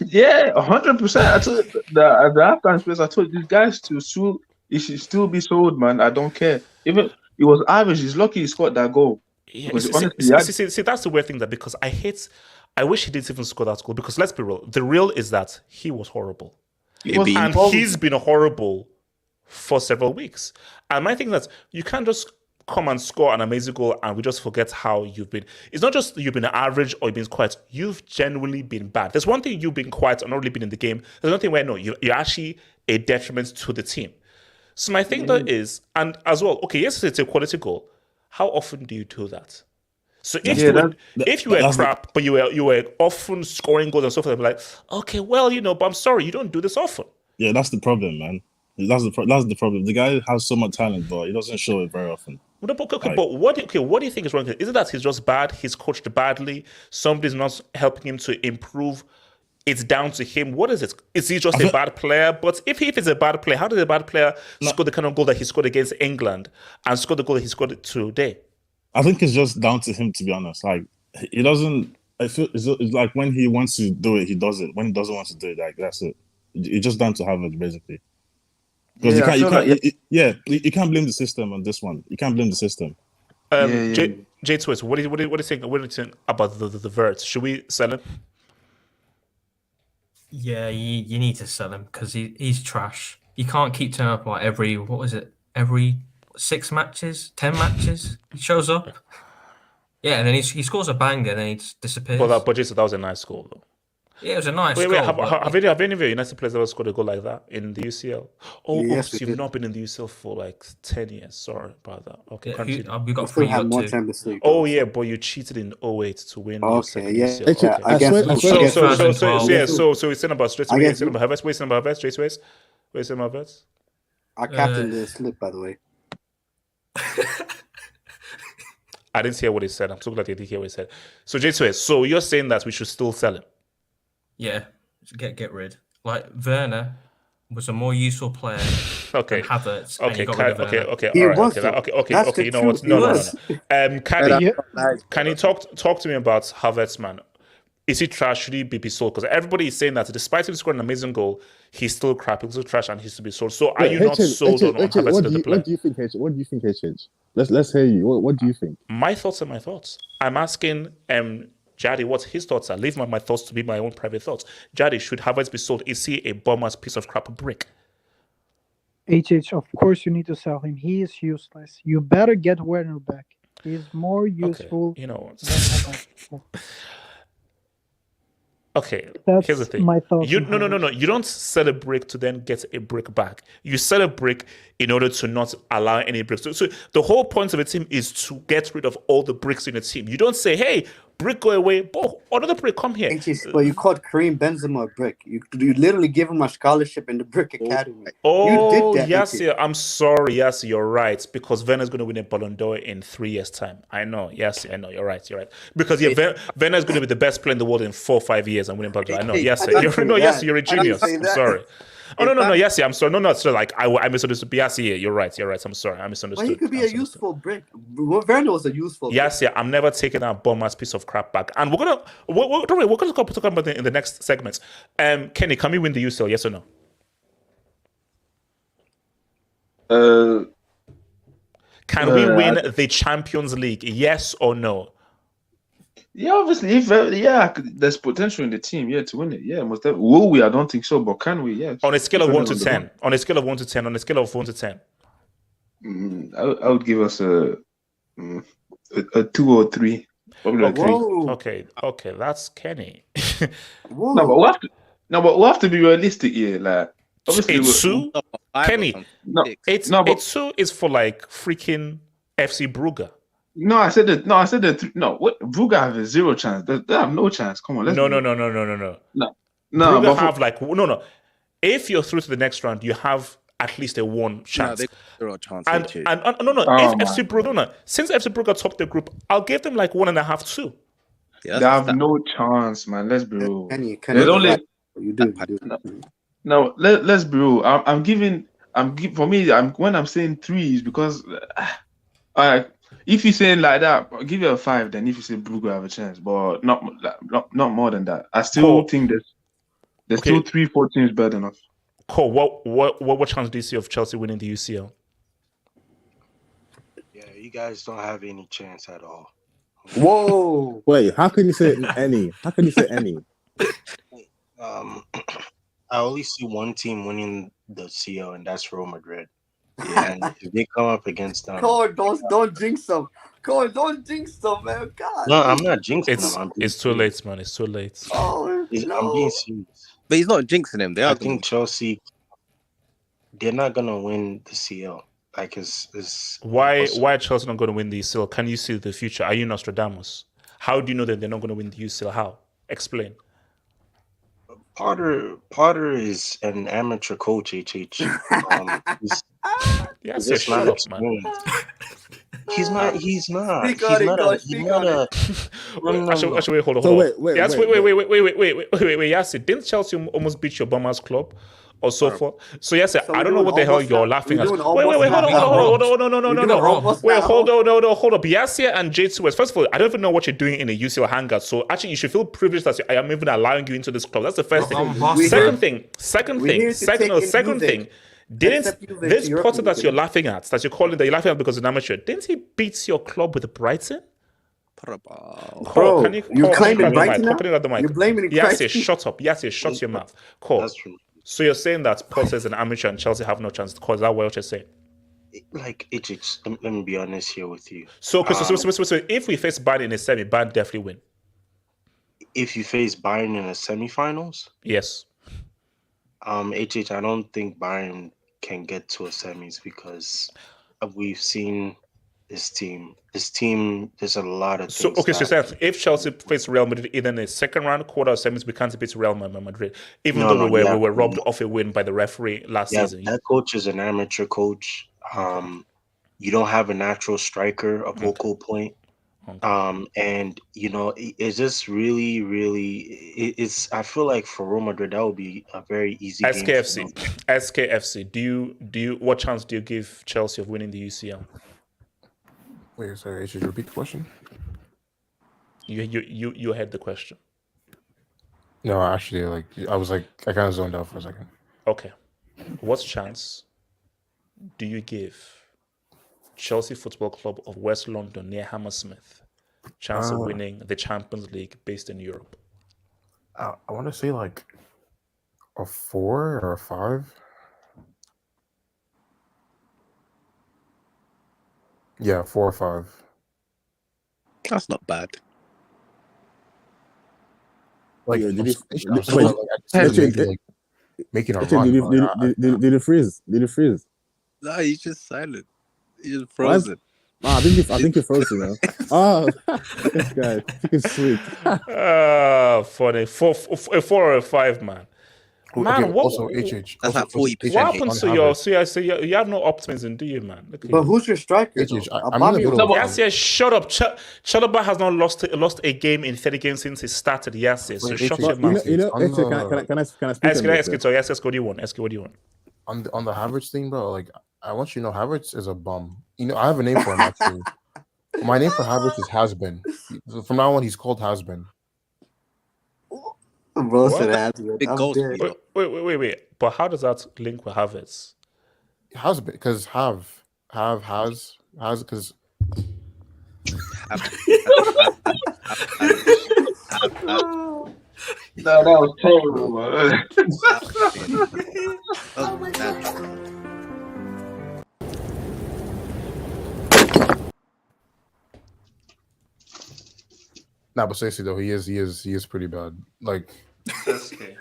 Yeah, 100%. I told the halftime space. I told these guys he should still be sold, man. I don't care. Even it was average. He's lucky he scored that goal. Yeah, see, that's the weird thing that because I wish he didn't even score that goal because let's be real. The real is that he was horrible, he's been horrible for several weeks. And my thing is that you can't just come and score an amazing goal and we just forget how you've been. It's not just you've been average or you've been quiet. You've genuinely been bad. There's one thing you've been quiet and not really been in the game. There's another thing where no, you're actually a detriment to the team. So my thing though is, and as well, okay, yes, it's a quality goal. How often do you do that? So if you were crap, but you were often scoring goals and stuff, I'd be like, okay, well, but I'm sorry, you don't do this often. Yeah, that's the problem, man. That's the problem. The guy has so much talent, but he doesn't show it very often. But what do you think is wrong? Is it that he's just bad? He's coached badly. Somebody's not helping him to improve it's down to him. What is it? Is he just a bad player? But if he's a bad player, how did a bad player score the kind of goal that he scored against England and score the goal that he scored today? I think it's just down to him, to be honest. Like, he doesn't. I feel it's like when he wants to do it, he does it. When he doesn't want to do it, like that's it. It's just down to Havertz, basically. Because you can't blame the system on this one. You can't blame the system. J Twist, what do you think? What do you think about the Verts? Should we sell him? Yeah, you need to sell him because he's trash. You can't keep turning up like every 6 matches, 10 matches. He shows up. Yeah, and then he scores a banger, and then he just disappears. Well, but Jason, that was a nice goal, though. Yeah, it was a nice goal. Have any of your United players ever scored a goal like that in the UCL? Yes, you've not been in the UCL for like 10 years. Sorry about that. Okay, we got 3 years too. Oh yeah, but you cheated in 08 to win your second UCL. So it's in about straight away. It's in about Havertz. Wait, about Havertz. Wait, it's in about Havertz. Our captain did slip, by the way. I didn't hear what he said. I'm so glad you did hear what he said. So J2S, so you're saying that we should still sell him? Yeah, get rid. Like Werner was a more useful player than Havertz. Okay, you know what? No. Can you talk to me about Havertz, man? Is he trash? Should he be sold? Because everybody is saying that despite him scoring an amazing goal, he's still crap. He's still trash, and he's to be sold. So are you not sold on Havertz? What do you think, H? What do you think, HH? Let's hear you. What do you think? My thoughts are my thoughts. I'm asking Jaddy what his thoughts are. Leave my thoughts to be my own private thoughts. Jaddy, should Havertz be sold? Is he a bummer's piece of crap brick? HH, of course you need to sell him. He is useless. You better get Werner back. He's more useful. Okay, you know what? Okay, here's the thing. My thoughts. No. You don't sell a brick to then get a brick back. You sell a brick in order to not allow any bricks. So the whole point of a team is to get rid of all the bricks in the team. You don't say, hey, brick go away, but another brick come here. But you called Karim Benzema a brick. You literally give him a scholarship in the Brick Academy. Oh, you did that, Yasir, I'm sorry. Yasir, you're right. Because Werner's going to win a Ballon d'Or in 3 years' time. I know. Yasir, I know. You're right. Because Werner's going to be the best player in the world in 4 or 5 years and win a Ballon d'Or. I know. Yasir, you're a genius. I'm sorry. Oh, no, Yasir, I'm sorry. No, so like I misunderstood. Yasir, you're right. I'm sorry. I misunderstood. But he could be a useful brick. Werner was a useful brick. Yasir, I'm never taking that bum-ass piece of crap back. And we're gonna talk about it in the next segments. Kenny, can we win the UCL? Yes or no? Can we win the Champions League? Yes or no? Yeah, obviously, there's potential in the team, to win it. Yeah, most definitely. Will we? I don't think so, but can we? Yeah. On a scale of 1 to 10. On a scale of 1 to 10. On a scale of 1 to 10. I would give us a 2 or 3. Probably a 3. Okay, that's Kenny. No, but we'll have to be realistic here. Like, obviously, it's 2. Kenny, it's 2 is for like freaking FC Brugge. No, I said that. What Brugge have a 0 chance. They have no chance. Come on, let's. No. Brugge have like no. If you're through to the next round, you have at least a 1 chance. No, they 0 chance. And no. If FC Brugge, since FC Brugge topped the group, I'll give them like 1.5, 2. Yeah, they have no chance, man. Let's be real. You do. No, let's be real. When I'm saying 3 is because if you're saying like that, I'll give you a 5. Then if you say Brugge have a chance, but not more than that. I still think there's still 3-4 teams better than us. Cool. What chance do you see of Chelsea winning the UCL? Yeah, you guys don't have any chance at all. Whoa! Wait, how can you say any? How can you say any? I only see one team winning the CL, and that's Real Madrid. Yeah, and if they come up against them, don't jinx them. Don't jinx them, man. God. No, I'm not jinxing them. It's too late, man. It's too late. Oh, no. I'm being serious. But he's not jinxing them. I think Chelsea, they're not gonna win the CL. Like, it's why Chelsea not going to win the UCL? Can you see the future? Are you Nostradamus? How do you know that they're not going to win the UCL? How? Explain. Potter is an amateur coach. HH. Yes, shut up, man. He's not. He's not. Speak He's on it, not a. God. He's Speak not on a. it. Actually, wait, hold on. So hold on. wait, Yes, wait, Yassi, didn't Chelsea almost beat your Bombers club or so forth? So Yassi, So I we're don't know doing what the hell almost you're now? laughing We're at. doing Wait, almost hold on, now? hold on, We're no. doing almost Wait, now? hold up. Yassi and J2S. First of all, I don't even know what you're doing in the UCL hangout. So actually, you should feel privileged that I am even allowing you into this club. That's the first thing. We're Second here- thing. we're here to take in Second Juve. thing. Didn't Except Juve this to Europa Potter that League. you're laughing at, that you're calling that you're laughing at because it's an amateur, didn't he beat your club with Brighton? Bro, Can you you're claiming the Brighton now? mic? Put it at the mic. You're blaming Yes, Brighton? shut up. Yes, shut your mouth. Call. That's true. So you're saying that Potter is an amateur and Chelsea have no chance? Cause is that what you're saying? Like it's. Let me be honest here with you. So, so if we face Bayern in a semi, Bayern definitely win. If you face Bayern in the semifinals, Yes. HH, I don't think Bayern can get to a semis because we've seen this team. This team, there's a lot of So things. okay, so you're saying if Chelsea face Real Madrid either in the second round, quarter, or semis, we can't beat Real Madrid, even though we were robbed of a win by the referee last season. That coach is an amateur coach. You don't have a natural striker, a vocal point. And it's just really, it's. I feel like for Real Madrid that would be a very easy game. SKFC. Do you? What chance do you give Chelsea of winning the UCL? Wait, sorry. Should you repeat the question? You heard the question. No, actually, I kind of zoned out for a second. Okay, what chance do you give Chelsea Football Club of West London near Hammersmith chance of winning the Champions League based in Europe? I want to say like a 4 or a 5. Yeah, 4 or 5. That's not bad. Like, Yeah, did making a run. Did you freeze? Did you freeze? No, he's just silent. He's just frozen. I think you're frozen now. Oh, this guy. It's sweet. Funny. 4 or a 5, man. Man, okay, what? Also, HH. That's like 40%. What happens to your? So you have no optimism, do you, man? But who's your striker? HH, I'm in the middle. Yes, shut up. Chalobah has not lost a game in 30 games since he started. Yes, so shut your mouth. Can I speak on this? Yes, what do you want? What do you want? On the Havertz thing, bro, like I want you to know Havertz is a bum. I have a name for him actually. My name for Havertz is Has-Been. From now on, he's called Has-Been. Bro said Has-Been. Big goals. Wait. But how does that link with Havertz? Has-Been, because has because. No, that was terrible, man. Nah, but seriously though, he is pretty bad. Like, Okay.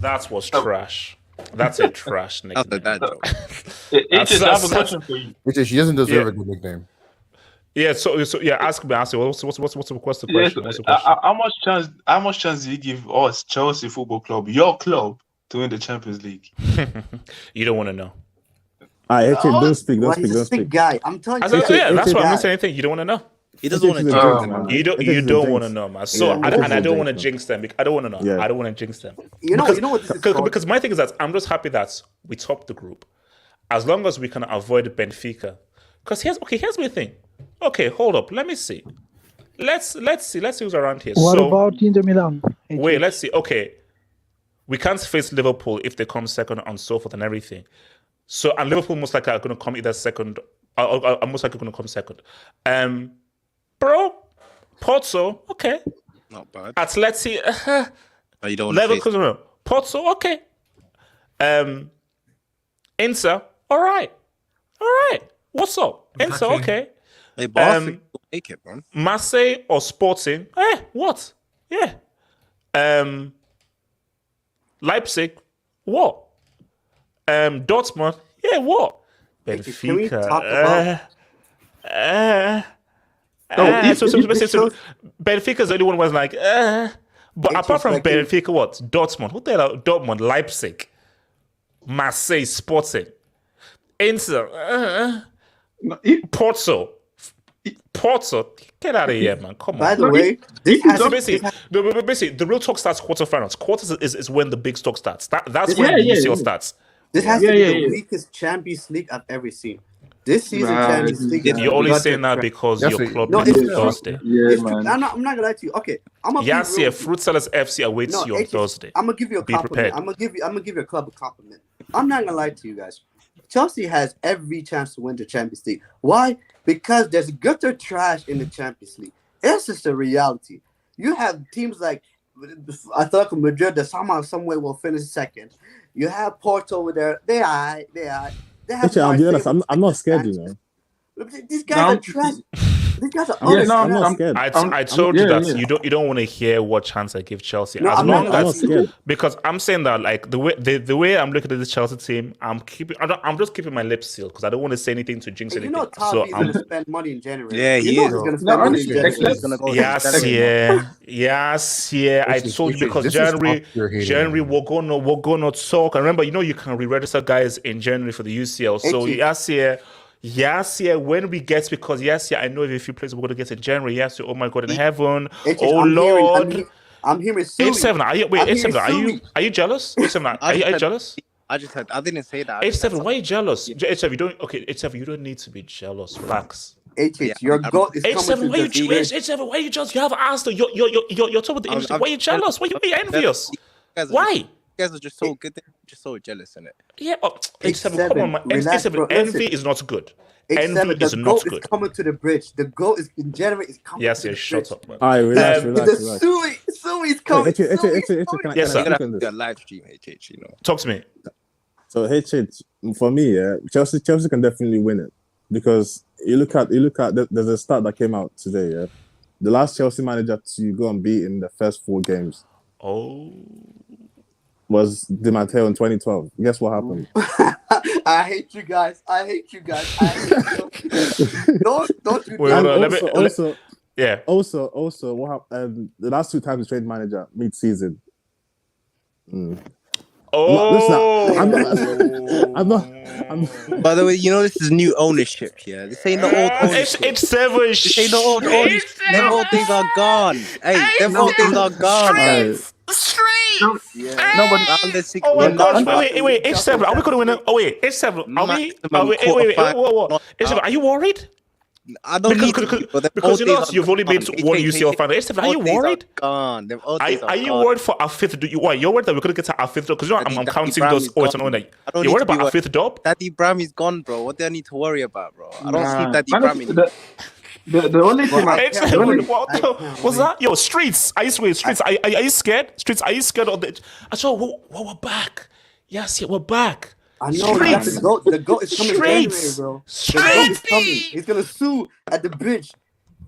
That was trash. That's a trash nickname. That's a joke. HH, I have a question for you. which is she doesn't deserve a good nickname. Yeah. So yeah. Ask me. What's the question? Yes, What's the question? how much chance do you give us, Chelsea Football Club, your club, to win the Champions League? You don't want to know. Actually, don't speak. Well, he's a sick guy. I'm telling you. That's why I'm not saying anything. You don't want to know. He doesn't want to jinx him, man. You don't want to know, man. So Yeah, I don't want to jinx them. I don't want to know. Yeah. I don't want to jinx them. You know what this is called? Because my thing is that I'm just happy that we topped the group, as long as we can avoid Benfica. Because here's my thing. Okay, hold up. Let me see. Let's see who's around here. What about Inter Milan? Wait, let's see. Okay, we can't face Liverpool if they come second and so forth and everything. So and Liverpool most likely are going to come either second. Are most likely going to come second. Bro, Porto, okay. Not bad. Atleti, Oh, you don't want to face Leverkusen, Porto, okay. Inter, all right. What's up? Inter, okay. Hey, Barca will make it, man. Marseille or Sporting, what? Yeah. Leipzig, what? Dortmund, yeah, what? Benfica, Can we talk about? Benfica's the only one was like, but apart from Benfica, what? Dortmund, who the hell? Dortmund, Leipzig, Marseille, Sporting, Inter. Porto, get out of here, man. Come on. By the way, this has basically the real talk starts quarterfinals. Quarters is when the big talk starts. That's when the UCL starts. This has to be the weakest Champions League I've ever seen. This season, Champions League. You're only saying that because your club plays on Thursday. I'm not gonna lie to you. Okay, Fruit Sellers FC awaits you on Thursday. I'm gonna give you a compliment. I'm gonna give your club a compliment. I'm not gonna lie to you guys. Chelsea has every chance to win the Champions League. Why? Because there's gutter trash in the Champions League. It's just a reality. You have teams like Atletico Madrid that somehow, some way will finish second. You have Porto over there. They are. Actually, I'll be honest. I'm not scared, you know. These guys are trash. These guys are I'm not scared. I told you that you don't want to hear what chance I give Chelsea. No, I'm not scared. Because I'm saying that like the way I'm looking at this Chelsea team, I'm just keeping my lips sealed because I don't want to say anything to jinx anything. You know, Tavi's going to spend money in January. Yeah, he is. Going to spend money in January. Yes. I told you because January we're gonna talk. And remember, you can re-register guys in January for the UCL. So Yes, when we get, because I know a few players we're going to get in January. Oh my God, in heaven. Lord. I'm hearing H7, are you jealous? H7, are you jealous? I didn't say that. H7, why are you jealous? H7, you don't need to be jealous. Relax. Your goal is H7, why are you jealous? H7, why are you jealous? You have asked you're top of the industry. Why are you jealous? Why are you envious? Why? You guys are just so good. Just so jealous in it. Yeah, H7, come on, man. H7, envy is not good. Envy is not good. Is coming to the bridge. The goal is in January. Is coming. Yes, shut up, man. All right, relax. Sui is coming. Yes, sir. A live stream, HH. Talk to me. So HH, for me, Chelsea can definitely win it because you look at. There's a stat that came out today. Yeah, the last Chelsea manager to go unbeaten in the first 4 games. Was Di Matteo in 2012. Guess what happened? I hate you guys. Don't you dare. Also, what happened? The last 2 times he trained manager mid-season. I'm not. By the way, this is new ownership here. This ain't the old ownership. H7. This ain't the old ownership. Them old things are gone. Hey, them old things are gone, guys. Nobody. Oh my gosh! Wait. H7. Are we going to win it? Oh wait, H7. Wait. H7. Are you worried? I don't because you've only made 1 UCL final. H7. Are you worried? Are you worried for our 5th? You're worried that we're going to get to our 5th dub? Because I'm counting those. You're worried about our 5th dub? Daddy Brammy's gone, bro. What do I need to worry about, bro? I don't see Daddy Brammy. The only thing what's that? Yo, Streets. Are you Streets? Are you scared? Streets, are you scared of the? I saw we're back. Yes, we're back. I know the goat is coming January, bro. The goat is coming. He's gonna sue at the bridge,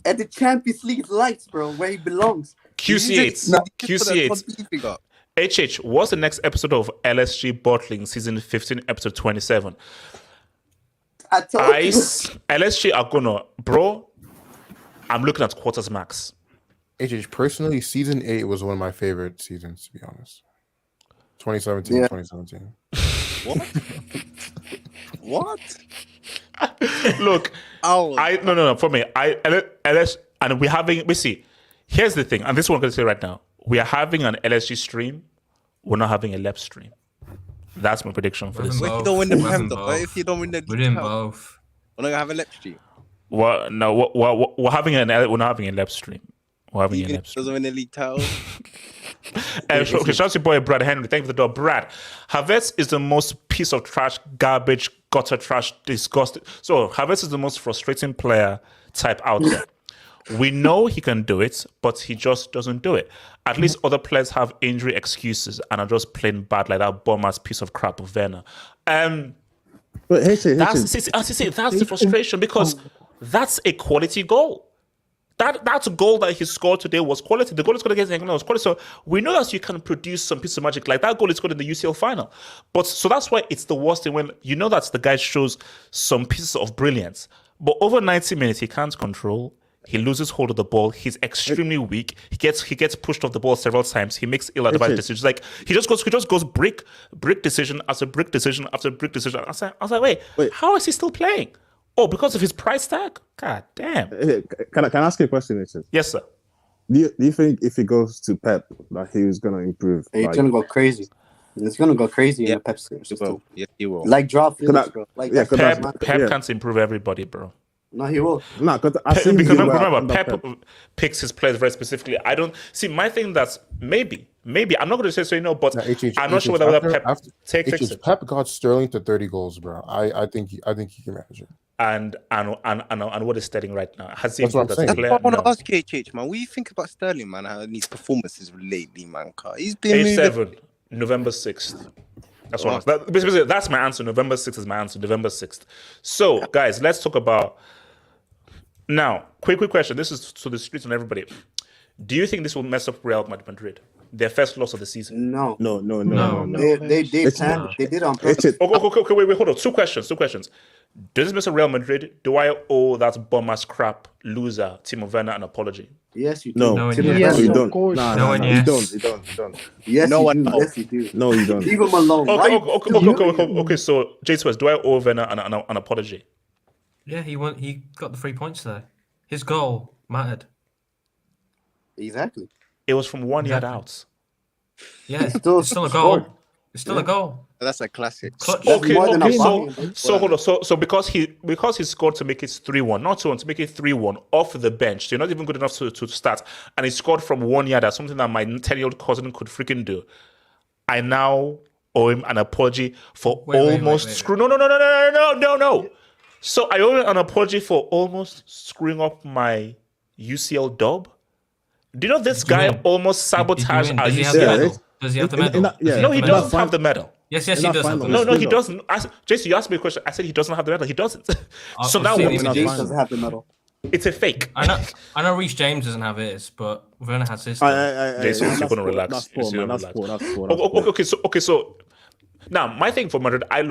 at the Champions League lights, bro, where he belongs. QC8. HH, what's the next episode of LSG Bottling season 15, episode 27? I told you. LSG are gonna, bro. I'm looking at quarters max. HH, personally, season 8 was one of my favorite seasons, to be honest. 2017. What? Look, no. For me, LS, and we see. Here's the thing, and this is what I'm going to say right now. We are having an LSG stream. We're not having a LEP stream. That's my prediction for this. If you don't win the Prem, though, if you don't win the League, we're doing both. We're not gonna have a LEP stream. Well, no, we're having we're not having a LEP stream. We're having a LEP stream. Doesn't win the league title. Shout out to boy Brad Henry. Thank you for the door, Brad. Havertz is the most piece of trash, garbage, gutter trash, disgusting. So Havertz is the most frustrating player type out there. We know he can do it, but he just doesn't do it. At least other players have injury excuses and are just playing bad, like that bum-ass piece of crap of Werner. But that's the frustration, because that's a quality goal. That goal that he scored today was quality. The goal is going to get him was quality. So we know that you can produce some piece of magic. Like that goal is scored in the UCL final. But so that's why it's the worst thing when you know that the guy shows some pieces of brilliance. But over 90 minutes, he can't control. He loses hold of the ball. He's extremely weak. He gets pushed off the ball several times. He makes ill-advised decisions. Like he just goes brick decision after brick decision after brick decision. I was like, wait, how is he still playing? Oh, because of his price tag? God damn. Can I ask you a question, Richard? Yes, sir. Do you think if he goes to Pep that he's gonna improve? He's gonna go crazy. It's gonna go crazy in the Pep system. Yes, he will. Like drop Phillips, bro. Like Pep can't improve everybody, bro. No, he will. No, because because remember, Pep picks his players very specifically. I don't see my thing. That's maybe. I'm not going to say so, but I'm not sure whether Pep fix it. Pep got Sterling to 30 goals, bro. I think he can manage it. And what is Sterling right now? Has he That's what I'm saying. That's what I want to ask you, HH, man. What do you think about Sterling, man? How his performances lately, man? He's been Page 7, November 6th. That's what. That's my answer. November 6th is my answer. November 6th. So, guys, let's talk about now. Quick question. This is to the streets and everybody. Do you think this will mess up Real Madrid? Their first loss of the season? No. They did on purpose. Okay, wait, hold on. Two questions. Does this mess up Real Madrid? Do I owe that bum ass crap loser Timo Werner an apology? Yes, you do. No, yes, you of don't. course. No, you don't. Yes, No you one do. knows. Yes, you do. No, you don't. Leave him alone. Okay. So, J2S, do I owe Werner an apology? Yeah, he won. He got the 3 points there. His goal mattered. Exactly. It was from 1 yard out. Yeah, it's still a goal. It's still a goal. That's a classic. Okay. So hold on. So because he scored to make it 3-1, not 2-1, to make it 3-1 off the bench. You're not even good enough to start, and he scored from 1 yard. That's something that my 10-year-old cousin could freaking do. I now owe him an apology for almost screwing. No. So I owe him an apology for almost screwing up my UCL dub. Do you know this guy almost sabotaged our UCL? Does he have the medal? No, he doesn't have the medal. Yes, he does have the medal. No, he doesn't. Jason, you asked me a question. I said he doesn't have the medal. He doesn't. So now James doesn't have the medal. It's a fake. I know Reece James doesn't have his, but Werner has his. Jason, you're gonna relax. Okay, so now my thing for Madrid, I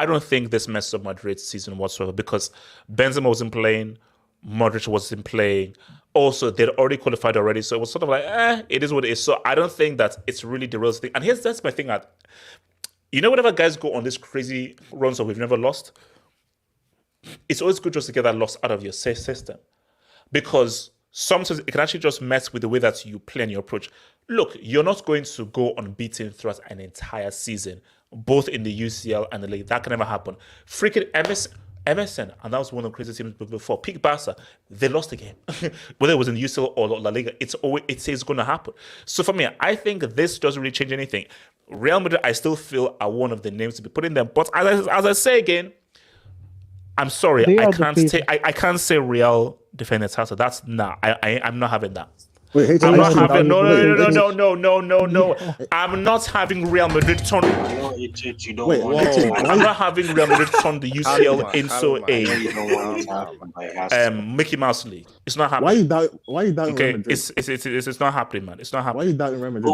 don't think this messes up Madrid's season whatsoever because Benzema wasn't playing, Modric wasn't playing. Also, they'd already qualified already, so it was sort of like, it is what it is. So I don't think that it's really the real thing. And that's my thing. Whenever guys go on this crazy runs of we've never lost, it's always good just to get that loss out of your system. Because sometimes it can actually just mess with the way that you play and your approach. Look, you're not going to go unbeaten throughout an entire season, both in the UCL and the league. That can never happen. Freaking MSN, and that was one of the craziest teams before. Peak Barca, they lost the game. Whether it was in UCL or La Liga, it's going to happen. So for me, I think this doesn't really change anything. Real Madrid, I still feel are one of the names to be put in there. But as I say again, I'm sorry, I can't say Real defenders house. That's I'm not having that. Wait, I'm not having no. I'm not having Real Madrid turn. I'm not having Real Madrid turn the UCL into a Mickey Mouse League. It's not happening. Why you doubting Okay, Real Madrid? it's not happening, man. It's not happening. Why you doubting Real Madrid?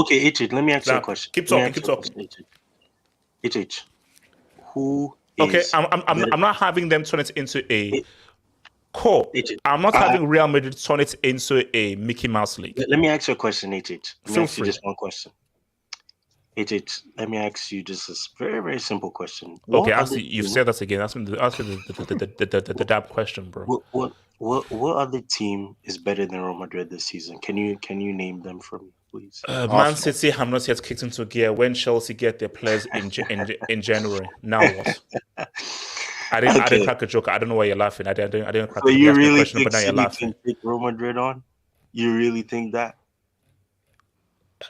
Okay, HH, let me ask you a question. Keep talking. HH, who? Okay, I'm not having them turn it into a core. I'm not having Real Madrid turn it into a Mickey Mouse League. Let me ask you a question, HH. Let me ask you free. just one question. HH, let me ask you just a very, very simple question. Okay, you've said that again. Ask me the dab question, bro. What other team is better than Real Madrid this season? Can you name them for me, please? Man City have not yet kicked into gear. When Chelsea get their players in January, now what? I didn't crack a joke. I don't know why you're laughing. I didn't crack. So you really question, think but now you're City laughing. can take Real Madrid on? You really think that?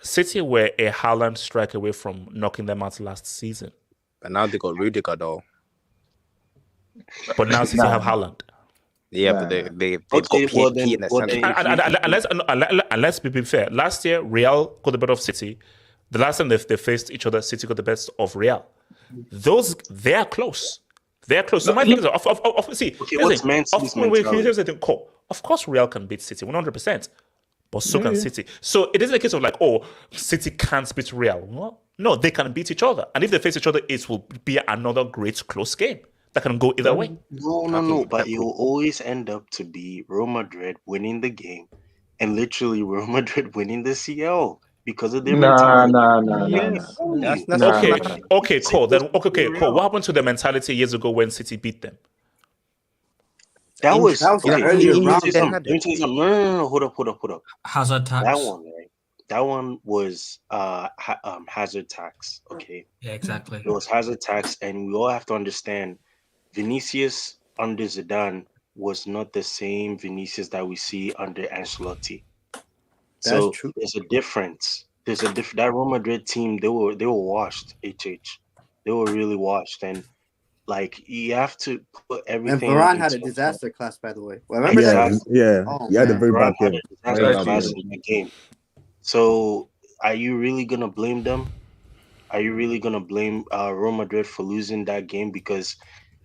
City were a Haaland strike away from knocking them out last season. But now they got Rudiger though. But now City have Haaland. Yeah, but they've got PSG in the center. And let's be fair. Last year, Real got the better of City. The last time they faced each other, City got the best of Real. They are close. They're close. So my thing is, of course, Real can beat City 100%, but so can City. So it isn't a case of like, City can't beat Real. Well, no, they can beat each other, and if they face each other, it will be another great close game that can go either way. No, but it will always end up to be Real Madrid winning the game, and literally Real Madrid winning the CL. Because of their mentality. Okay, cool. Then cool. What happened to the mentality years ago when City beat them? That was That was an okay. earlier Let me round tell you They something. had Let me it. tell you something. No. Hold up. Hazard That tax. one, right? That one was hazard tax. Okay, Yeah, exactly. it was hazard tax, and we all have to understand Vinicius under Zidane was not the same Vinicius that we see under Ancelotti. That's So true. there's a difference. That Real Madrid team, they were washed, HH. They were really washed. And like you have to put And everything Varane had a into account. disaster class, by the way. Remember that Yeah, game? Exactly. yeah. Oh He had a man. very Varane bad had a game. disaster Very bad class game. in the game. So are you really gonna blame them? Are you really gonna blame Real Madrid for losing that game? Because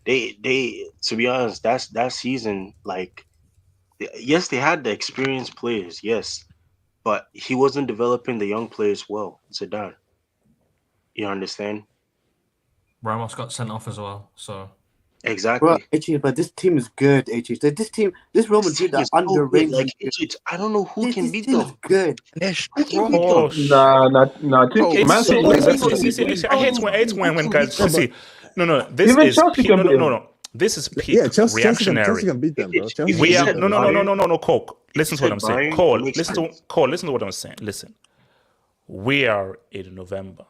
they to be honest, that season, like yes, they had the experienced players, yes, but he wasn't developing the young players well. Zidane. You understand? Ramos got sent off as well. So Bro, Exactly. but this team is good, this Real This Madrid team are is so good. Like underrated. I don't know who can This beat team is them. good. They're Who can strong. beat them? Oh, Nah. Bro, Man City Oh, can see, definitely beat them. I hate when guys Who can beat them? see. No. This Even is Chelsea peak. can beat them. No. This is peak Yeah, Chelsea reactionary. can beat them, bro. If Chelsea you We can are beat said them. no. Cole, listen to what said I'm saying. Bayern, Cole, it makes listen sense. to what I'm saying. Listen, we are in November,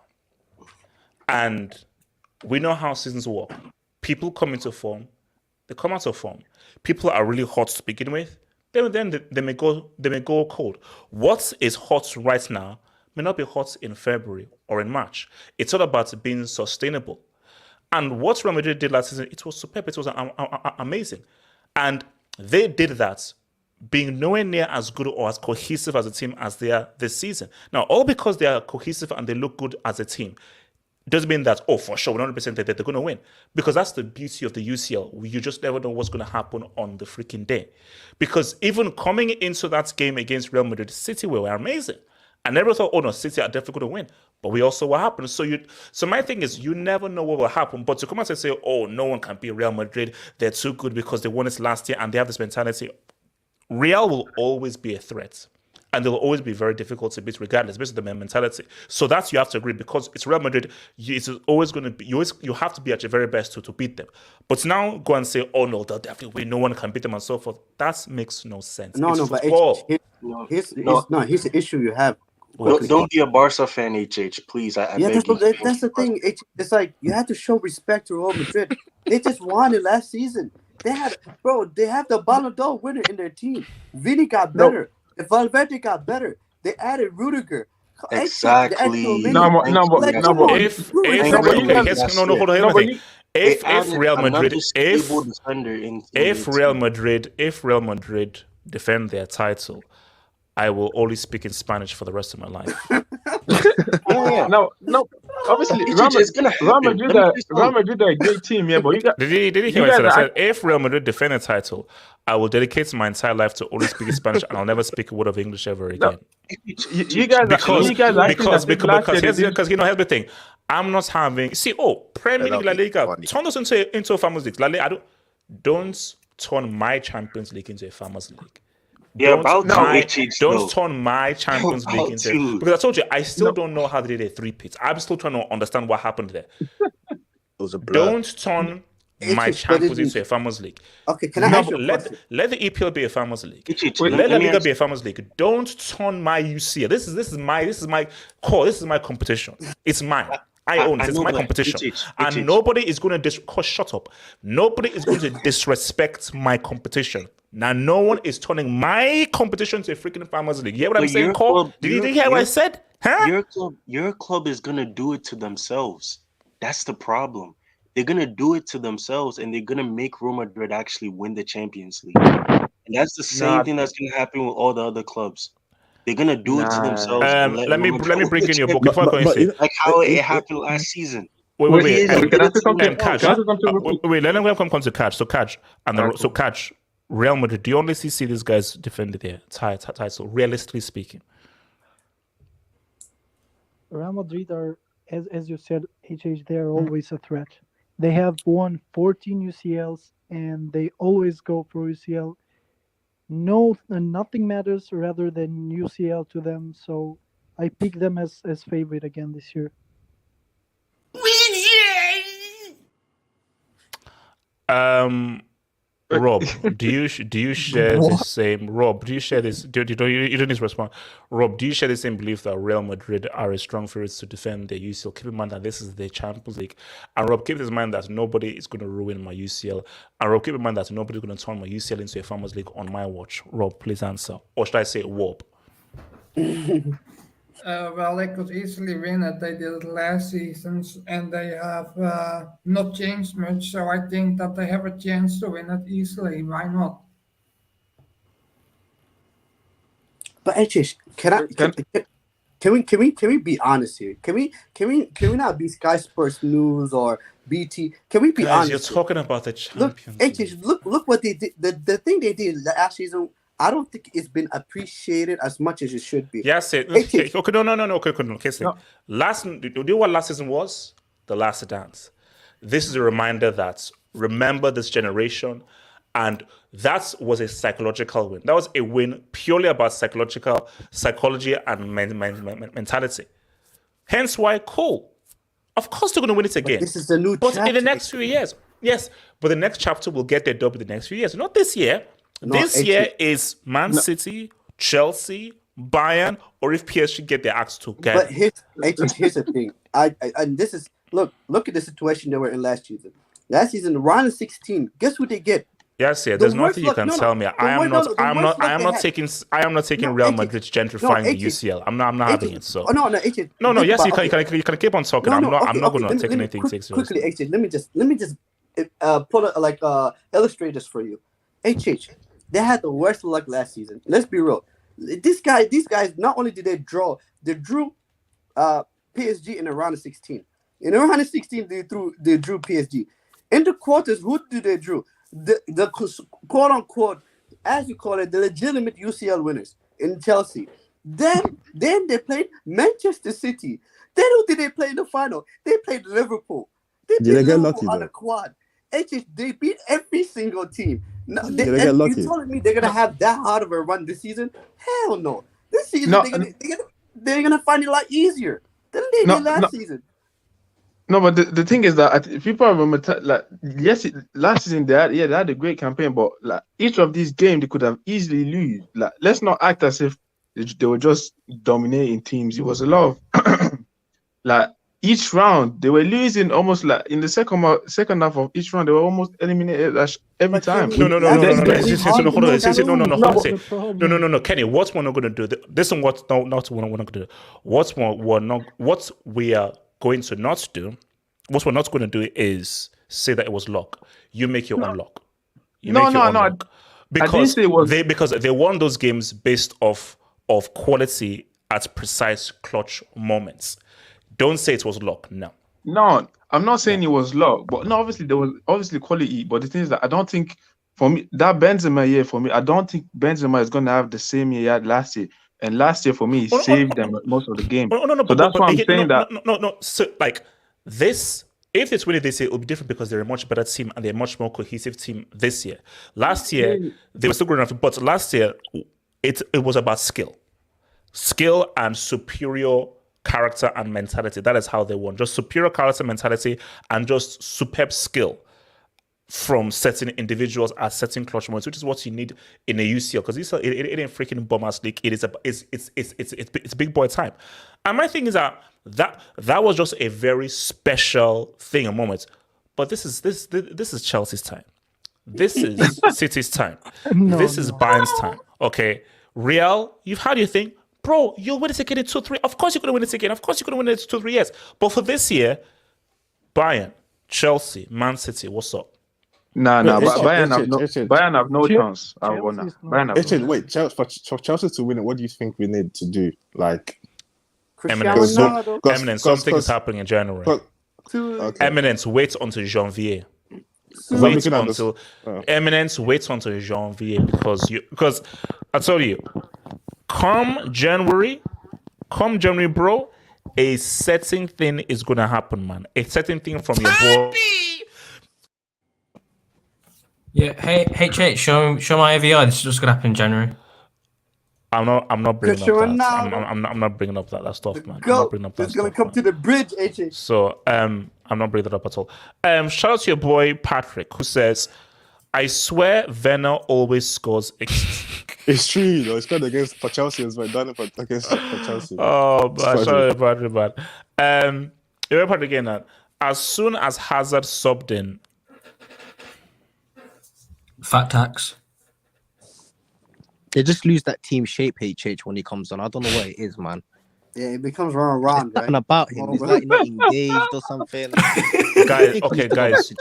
and we know how seasons work. People come into form, they come out of form. People are really hot to begin with. Then they may go cold. What is hot right now may not be hot in February or in March. It's all about being sustainable. And what Real Madrid did last season, it was superb. It was amazing. And they did that being nowhere near as good or as cohesive as a team as they are this season. Now, all because they are cohesive and they look good as a team, doesn't mean that, for sure, 100% that they're going to win. Because that's the beauty of the UCL. You just never know what's going to happen on the freaking day. Because even coming into that game against Real Madrid, City were amazing. I never thought, no, City are definitely going to win. But we also what happened. So my thing is, you never know what will happen. But to come out and say, no one can beat Real Madrid, they're too good because they won it last year and they have this mentality. Real will always be a threat. And they'll always be very difficult to beat, regardless, based on their mentality. So that's you have to agree, because it's Real Madrid. It's always going to be you have to be at your very best to beat them. But now go and say, no, they'll definitely win. No one can beat them and so forth. That makes no sense. No, It's but football. here's the issue you have. Don't be a Barca fan, HH, please. I beg you. That's the thing. It's like you have to show respect to Real Madrid. They just won it last season. They have the Ballon d'Or winner in their team. Vini got better. Valverde got better. They added Rudiger. Exactly. If Real Madrid defend their title, I will only speak in Spanish for the rest of my life. No. Obviously, Real Madrid are a great team, yeah. But you got. Did you hear what I said? I said, if Real Madrid defend the title, I will dedicate my entire life to only speaking Spanish, and I'll never speak a word of English ever again. Because here's the thing. I'm not having Premier League, La Liga. Turn us into a Farmers League. La Liga, don't turn my Champions League into a Farmers League. Don't turn my Champions League into, because I told you I still don't know how they did a three-pit. I'm still trying to understand what happened there. Don't turn my Champions League into a Farmers League. Okay, can I ask you a question? Let the EPL be a Farmers League. Let La Liga be a Farmers League. Don't turn my UCL. This is my core. This is my competition. It's mine. I own it. It's my competition. And nobody is going to shut up. Nobody is going to disrespect my competition. Now, no one is turning my competition to a freaking Farmers League. You hear what I'm saying, Cole? Did you hear what I said? Huh? Your club is going to do it to themselves. That's the problem. They're going to do it to themselves, and they're going to make Real Madrid actually win the Champions League. And that's the same thing that's going to happen with all the other clubs. They're gonna do it to themselves. Let me bring in your book before I go into like how it happened last season. Wait. Let him come to Catch. So Catch Catch. Real Madrid. Do you only see these guys defend their title? Realistically speaking, Real Madrid are, as you said, HH. They are always a threat. They have won 14 UCLs, and they always go for UCL. No, nothing matters rather than UCL to them. So I pick them as favorite again this year. Rob, do you share the same? Rob, do you share this? You don't need to respond. Rob, do you share the same belief that Real Madrid are a strong favorites to defend their UCL? Keep in mind that this is the Champions League, and Rob, keep in mind that nobody is going to ruin my UCL, and Rob, keep in mind that nobody's going to turn my UCL into a Farmers League on my watch. Rob, please answer, or should I say, Warp? Well, they could easily win it. They did it last season, and they have not changed much. So I think that they have a chance to win it easily. Why not? But HH, can we be honest here? Can we not be Sky Sports News or BT? Can we be honest? You're talking about the champions. Look what they did. The thing they did last season. I don't think it's been appreciated as much as it should be. Yes, it. Okay, no. Okay, no. Last, do you know what last season was? The Last Dance. This is a reminder that remember this generation, and that was a psychological win. That was a win purely about psychology and mentality. Hence why, cool. Of course they're going to win it again. But this is the new chapter. In the next few years, yes. But the next chapter will get their dub in the next few years. Not this year. This year is Man City, Chelsea, Bayern, or if PSG get their acts together. But here's the thing. And this is look at the situation they were in last season. Last season, round of 16. Guess who they get? Yes, there's nothing you can tell me. I am not taking Real Madrid's gentrifying the UCL. I'm not having it. So no. Yes, you can keep on talking. I'm not going to take anything seriously. Quickly, HH. Let me just illustrate this for you. HH, they had the worst luck last season. Let's be real. These guys, not only did they draw, they drew PSG in the round of 16. In the round of 16, they drew PSG. In the quarters, who did they drew? The quote unquote, as you call it, the legitimate UCL winners in Chelsea. Then they played Manchester City. Then who did they play in the final? They played Liverpool. Did they get lucky on though? a quad. They beat every single team. No, Did they get lucky? You telling me they're gonna have that hard of a run this season? Hell no. This season they're gonna find it a lot easier than they did last season. No, but the thing is that people remember yes, last season they had a great campaign, but like each of these games they could have easily lose. Like let's not act as if they were just dominating teams. It was a lot of like each round they were losing almost like in the second half of each round they were almost eliminated every time. No. Kenny, what we're not going to do? This is what we're not going to do. What we are going to not do. What we're not going to do is say that it was luck. You make your own luck. Because they won those games based off of quality at precise clutch moments. Don't say it was luck. No, I'm not saying it was luck, but no, obviously there was quality. But the thing is that I don't think for me that Benzema year for me, I don't think Benzema is going to have the same year he had last year. And last year for me, he saved them most of the game. So that's why I'm saying that. No. So like this, if it's really this year, it'll be different because they're a much better team and they're a much more cohesive team this year. Last year they were still good enough, but last year it was about skill and superior character and mentality. That is how they won. Just superior character, mentality, and just superb skill from certain individuals at certain clutch moments, which is what you need in a UCL. Because it ain't freaking Bombers League. It's big boy time. And my thing is that was just a very special thing, a moment. But this is Chelsea's time. This is City's time. This is Bayern's time. Okay, Real, you've had your thing. Bro, you'll win it again in 2-3. Of course you're going to win it again. Of course you're going to win it in 2-3 years. But for this year, Bayern, Chelsea, Man City, what's up? Nah. Bayern have no chance. Wait, for Chelsea to win it, what do you think we need to do? Like, Eminence, something is happening in January. Eminence, wait until Janvier. Eminence, wait until Janvier because I told you. Come January, bro, a certain thing is gonna happen, man. A certain thing from your boy. Yeah, hey, show my AVI. This is just gonna happen in January. I'm not bringing up that. I'm not bringing up that stuff, man. I'm not bringing up that it's gonna come to the bridge, So I'm not bringing that up at all. Shout out to your boy Patrick, who says, I swear Werner always scores. It's true, you know. It's good against for Chelsea as well. Done it against for Chelsea. Oh, It's funny. sorry about it. Remember again that as soon as Hazard subbed in, Fat tax. They just lose that team shape, HH, when he comes on. I don't know what it is, man. Yeah, it becomes round, right? Nothing about him. He's like not engaged or something. guys. Okay, guys.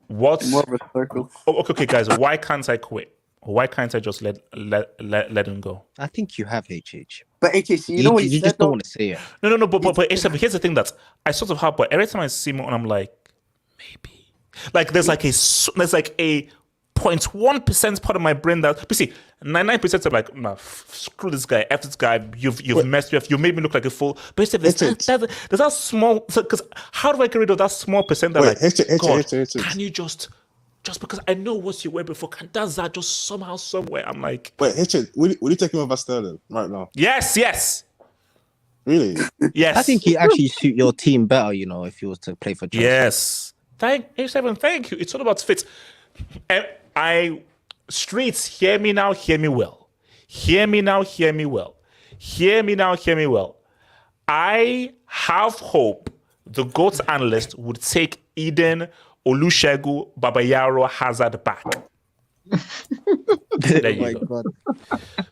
What's More of a circle. okay, guys? Why can't I quit? Why can't I just let him go? I think you have HH. But HAC, you know what he You said, just don't though? want to say it. No. But here's the thing that I sort of have. But every time I see him on, I'm like, maybe. Like there's like a 0.1% part of my brain that. But see, 99% are like, nah, screw this guy, F this guy. You've messed me up. You made me look like a fool. But there's that small. Because how do I get rid of that small percent that can you just because I know what you were before, can that just somehow, somewhere? I'm like, wait, Hitchin, will you take him over Sterling right now? Yes. Really? Yes. I think he actually suit your team better, you know, if he was to play for Chelsea. Yes. Thank you. It's all about fit. Streets, hear me now, hear me well. Hear me now, hear me well. Hear me now, hear me well. I have hope the GOAT analyst would take Eden Olusegun Babayaro Hazard back. There you go. God.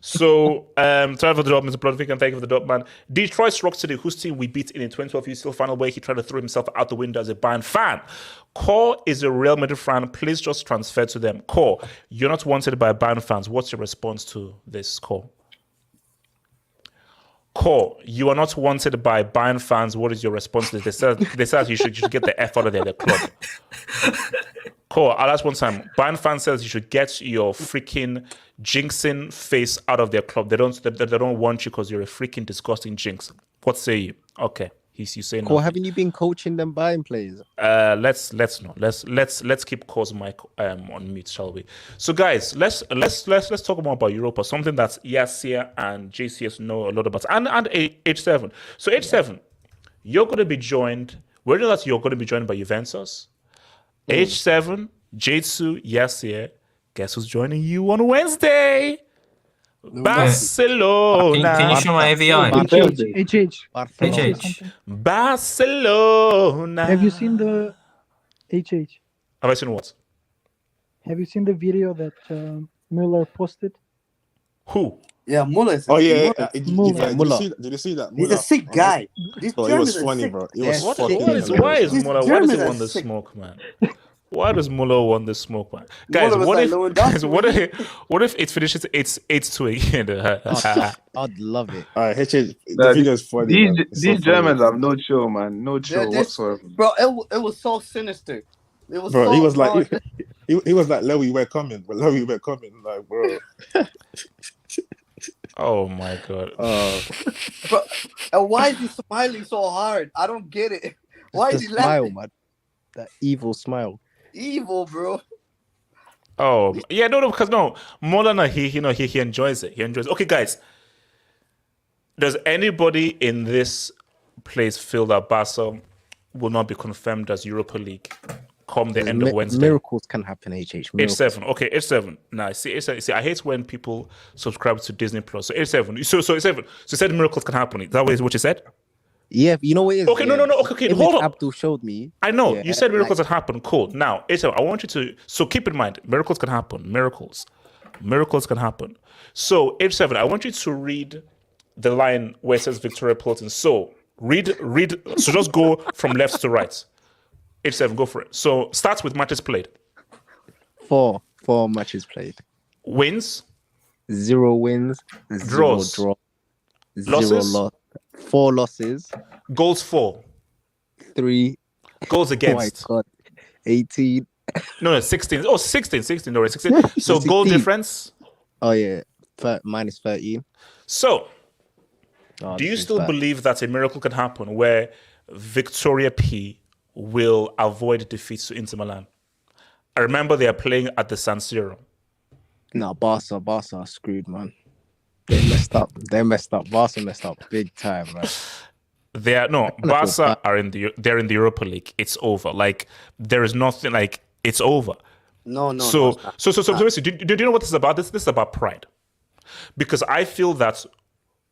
So, sorry for the dot, Mr. Bloodvick, and thank you for the dot, man. Detroit's Rock City, whose team we beat in a 2012 UCL final where he tried to throw himself out the window as a Bayern fan. Core is a Real Madrid fan. Please just transfer to them. Core, you're not wanted by Bayern fans. What's your response to this, Core? Core, you are not wanted by Bayern fans. What is your response to this? They said you should get the F out of their club. Core, I'll ask one time. Bayern fan says you should get your freaking jinxing face out of their club. They don't want you because you're a freaking disgusting jinx. What say you? Okay, you say no. Cool. Haven't you been coaching them Bayern players? Let's keep Core's mic on mute, shall we? So guys, let's talk more about Europa. Something that Yasia and JCS know a lot about, and H7. So H7, you're going to be joined. We know that you're going to be joined by Juventus. H7, J2, Yasia. Guess who's joining you on Wednesday? Barcelona. Can you show my AVI? HH. Barcelona. Have you seen the HH? Have I seen what? Have you seen the video that Müller posted? Who? Yeah, Muller. Oh yeah, Muller. Did you see that? He's a sick guy. This It was Germans are funny, sick. bro. It was What fucking is hilarious. Muller? Why does he want the smoke, man? Why does Muller want the smoke, man? Guys, what if it finishes 8-2 again? I'd love it. All right, the video is funny. These Germans have no chill, man. No chill whatsoever. Bro, it was so sinister. It was Bro, so he was like, hard. he was like, Lewy, we're coming, like, bro. Oh my god. Bro, and why is he smiling so hard? I don't get it. Why is The he smile, laughing? man. That evil smile. Evil, bro. Oh yeah, no, because Muller, he enjoys it. He enjoys it. Okay, guys. Does anybody in this place feel that Barca will not be confirmed as Europa League come the end of Wednesday? Miracles can happen, HH. H7. Okay, H7. Now, see, I hate when people subscribe to Disney Plus. So H7. So H7. So you said miracles can happen. Is that what you said? Yeah, you know what it is? Okay, no. Okay, Image hold on. Abdul showed me. I know. Yeah, You said miracles can happen. Cool. Now, H7, I want you to... So keep in mind, miracles can happen. Miracles can happen. So, H7, I want you to read the line where it says Victoria Plotting. So, read. So just go from left to right. H7, go for it. So, starts with matches played. 4 matches played. Wins. 0 wins. Draws. 0 draw. Losses? 0 loss. 4 losses. Goals for. 3. Goals against. Oh my God. 18. No, 16. Oh, 16. No, 16. So 16. goal difference. Oh yeah, minus 13. So, Oh, do you this is still bad. believe that a miracle can happen where Victoria P will avoid defeats to Inter Milan? I remember they are playing at the San Siro. No, Barca are screwed, man. They messed up. Barca messed up big time, man. Barca are they're in the Europa League. It's over. Like there is nothing. Like it's over. No, So, it's not. basically, do you know what this is about? This is about pride. Because I feel that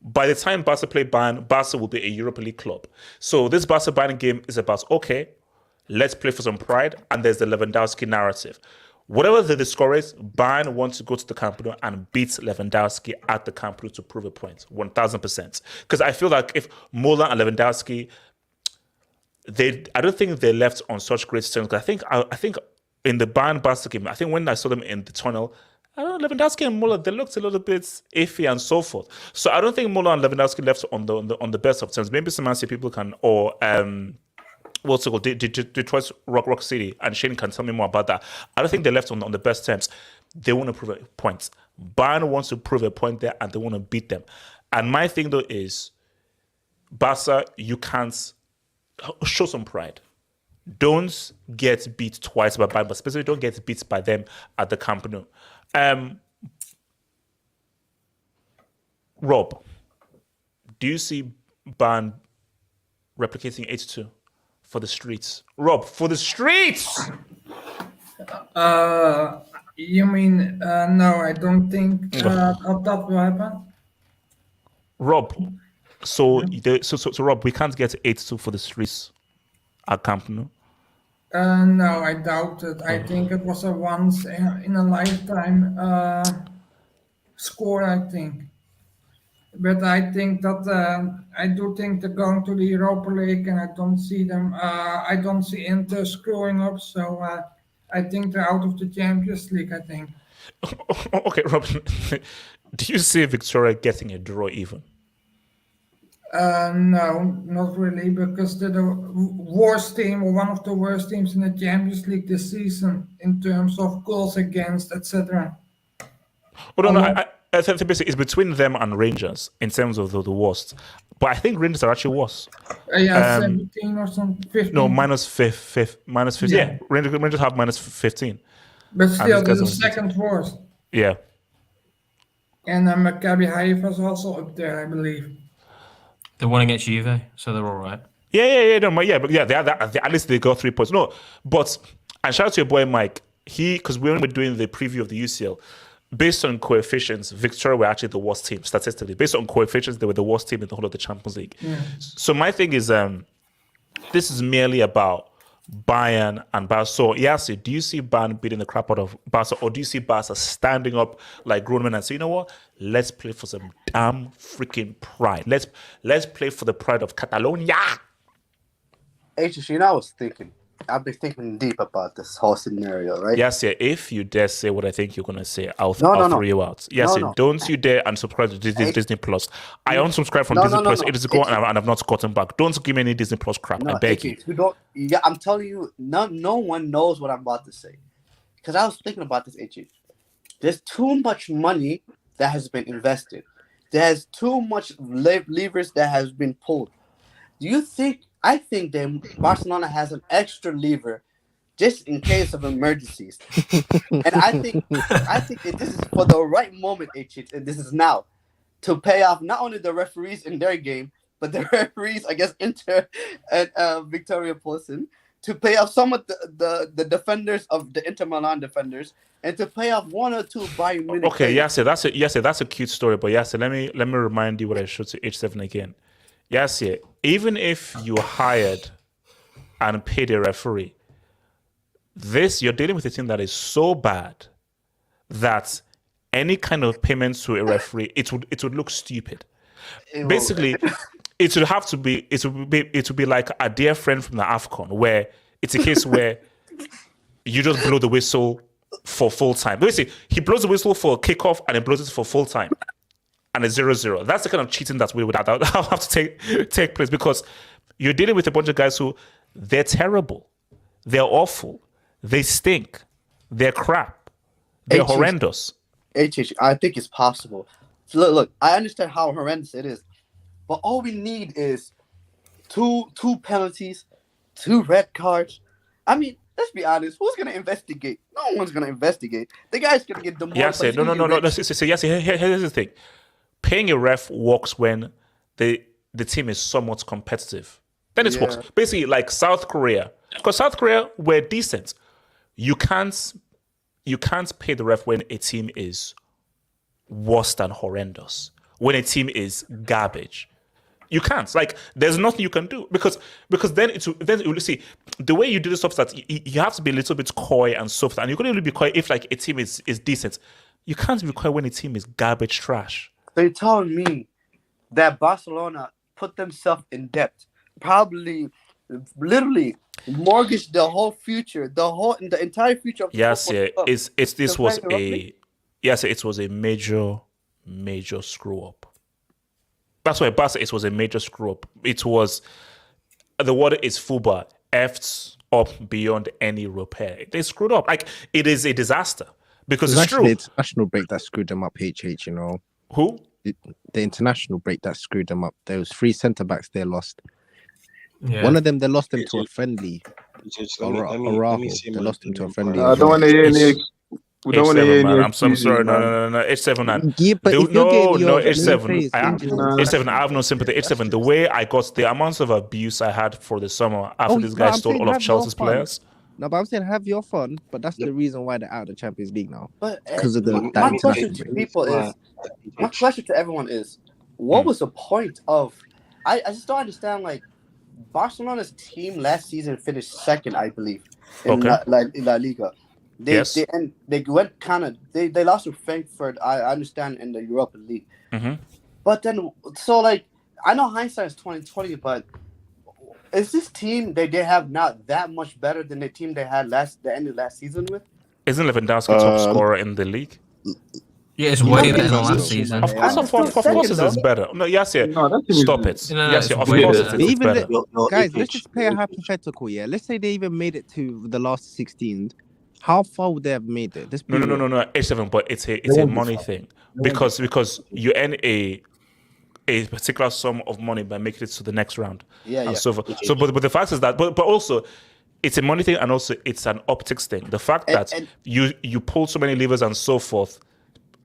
by the time Barca play Bayern, Barca will be a Europa League club. So this Barca Bayern game is about, okay, let's play for some pride, and there's the Lewandowski narrative. Whatever the score is, Bayern wants to go to the Camp Nou and beat Lewandowski at the Camp Nou to prove a point, 1,000%. Because I feel like if Muller and Lewandowski, I don't think they left on such great terms. I think in the Bayern Barca game, I think when I saw them in the tunnel, I don't know, Lewandowski and Muller, they looked a little bit iffy and so forth. So I don't think Muller and Lewandowski left on the best of terms. Maybe some Man City people can, or what's it called, Detroit Rock City, and Shane can tell me more about that. I don't think they left on the best terms. They want to prove a point. Bayern wants to prove a point there, and they want to beat them. And my thing though is, Barca, you can't show some pride. Don't get beat twice by Bayern, but especially don't get beat by them at the Camp Nou. Rob, do you see Bayern replicating 8-2 for the streets? Rob, for the streets! You mean no? I don't think that will happen. Rob, so Rob, we can't get 8-2 for the streets at Camp Nou. No, I doubt it. I think it was a once in a lifetime score, I think. But I think that I do think they're going to the Europa League, and I don't see them. I don't see Inter screwing up, so I think they're out of the Champions League. I think. Okay, Rob, do you see Victoria getting a draw even? No, not really, because they're the worst team, or one of the worst teams in the Champions League this season in terms of goals against, etc. Oh, no, I think basically it's between them and Rangers in terms of the worst. But I think Rangers are actually worse. 17 or something, 15. No, minus 15. Yeah, Rangers have minus 15. But still, they're the second worst. Yeah. And Maccabi Haifa is also up there, I believe. They won against Juve, so they're all right. At least they got 3 points. No, but, and shout out to your boy Mike. Because we were doing the preview of the UCL, based on coefficients, Victoria were actually the worst team statistically. Based on coefficients, they were the worst team in the whole of the Champions League. Yeah. So my thing is, this is merely about Bayern and Barca. So Yassi, do you see Bayern beating the crap out of Barca, or do you see Barca standing up like grown men and say, you know what? Let's play for some damn freaking pride. Let's play for the pride of Catalonia. I was thinking. I've been thinking deep about this whole scenario, right? Yes, yeah. If you dare say what I think you're gonna say, I'll throw you out. Yes, don't you dare unsubscribe to Disney Plus. I unsubscribe from Disney Plus. It is gone, and I've not gotten back. Don't give me any Disney Plus crap. I beg you. Yeah, I'm telling you, no one knows what I'm about to say, because I was thinking about this. There's too much money that has been invested. There's too much levers that has been pulled. Do you think? I think that Barcelona has an extra lever just in case of emergencies. And I think that this is for the right moment, and this is now, to pay off not only the referees in their game, but the referees, I guess, Inter and Victoria Plzen, to pay off some of the defenders of the Inter Milan defenders, and to pay off 1 or 2 Bayern Munich. Okay, that's a cute story, but let me remind you what I showed to H7 again. Yes, yeah. Even if you hired and paid a referee, you're dealing with a team that is so bad that any kind of payment to a referee, it would look stupid. Basically, it would be like a dear friend from the AFCON, where it's a case where you just blow the whistle for full time. Basically, he blows the whistle for kickoff and he blows it for full time. And it's 0-0. That's the kind of cheating that would have to take place, because you're dealing with a bunch of guys who, they're terrible, they're awful, they stink, they're crap, they're horrendous. I think it's possible. Look, I understand how horrendous it is, but all we need is two penalties, 2 red cards. I mean, let's be honest. Who's gonna investigate? No one's gonna investigate. The guy's gonna get demoted. Yes, no. Yes, here's the thing. Paying a ref works when the team is somewhat competitive. Then it works. Basically, like South Korea. Because South Korea were decent. You can't you can't pay the ref when a team is worse than horrendous, when a team is garbage. You can't. Like, there's nothing you can do because then you see the way you do this stuff that you have to be a little bit coy and soft, and you can only be coy if like a team is decent. You can't be coy when a team is garbage trash. They're telling me that Barcelona put themselves in debt, probably, literally mortgaged the whole future, the entire future of the Yes, football yeah. club This to was play Europa League. it was a major screw up. That's why Barca, it was a major screw up. It was, the word is FUBA, effed up beyond any repair. They screwed up. Like, it is a disaster because it's true. The international break that screwed them up, HH, you know. Who? The international break that screwed them up. There was 3 centre-backs they lost. Yeah. One of them, they lost him to a friendly. Let me say they my lost him to a opinion. friendly. I don't want to hear any. We don't want to hear H7, any man. I'm sorry. excuses, man. No. H7, man. Yeah, but if you're getting your H7. international H7. I have no sympathy. H7. The way I got the amounts of abuse I had for the summer after this guy stole all of Chelsea's players. No, but I'm saying have your fun. But that's the reason why they're out of the Champions League now. But because of my question to people is, my question to everyone is, what was the point of? I just don't understand. Like, Barcelona's team last season finished second, I believe, in La Liga. They went they lost to Frankfurt. I understand in the Europa League, but then I know hindsight is 2020, but is this team they have not that much better than the team they had the end of last season with? Isn't Lewandowski top scorer in the league? Yeah, it's way better than last season. Of course, it's better. No, yes, yeah. Stop it. Yes, yeah. Of course, it's better. Guys, let's just play a hypothetical. Yeah, let's say they even made it to the last 16. How far would they have made it? No. H7, but it's a money thing because you earn a particular sum of money by making it to the next round. Yeah. So but the fact is that, but also, it's a money thing and also it's an optics thing. The fact that you pull so many levers and so forth.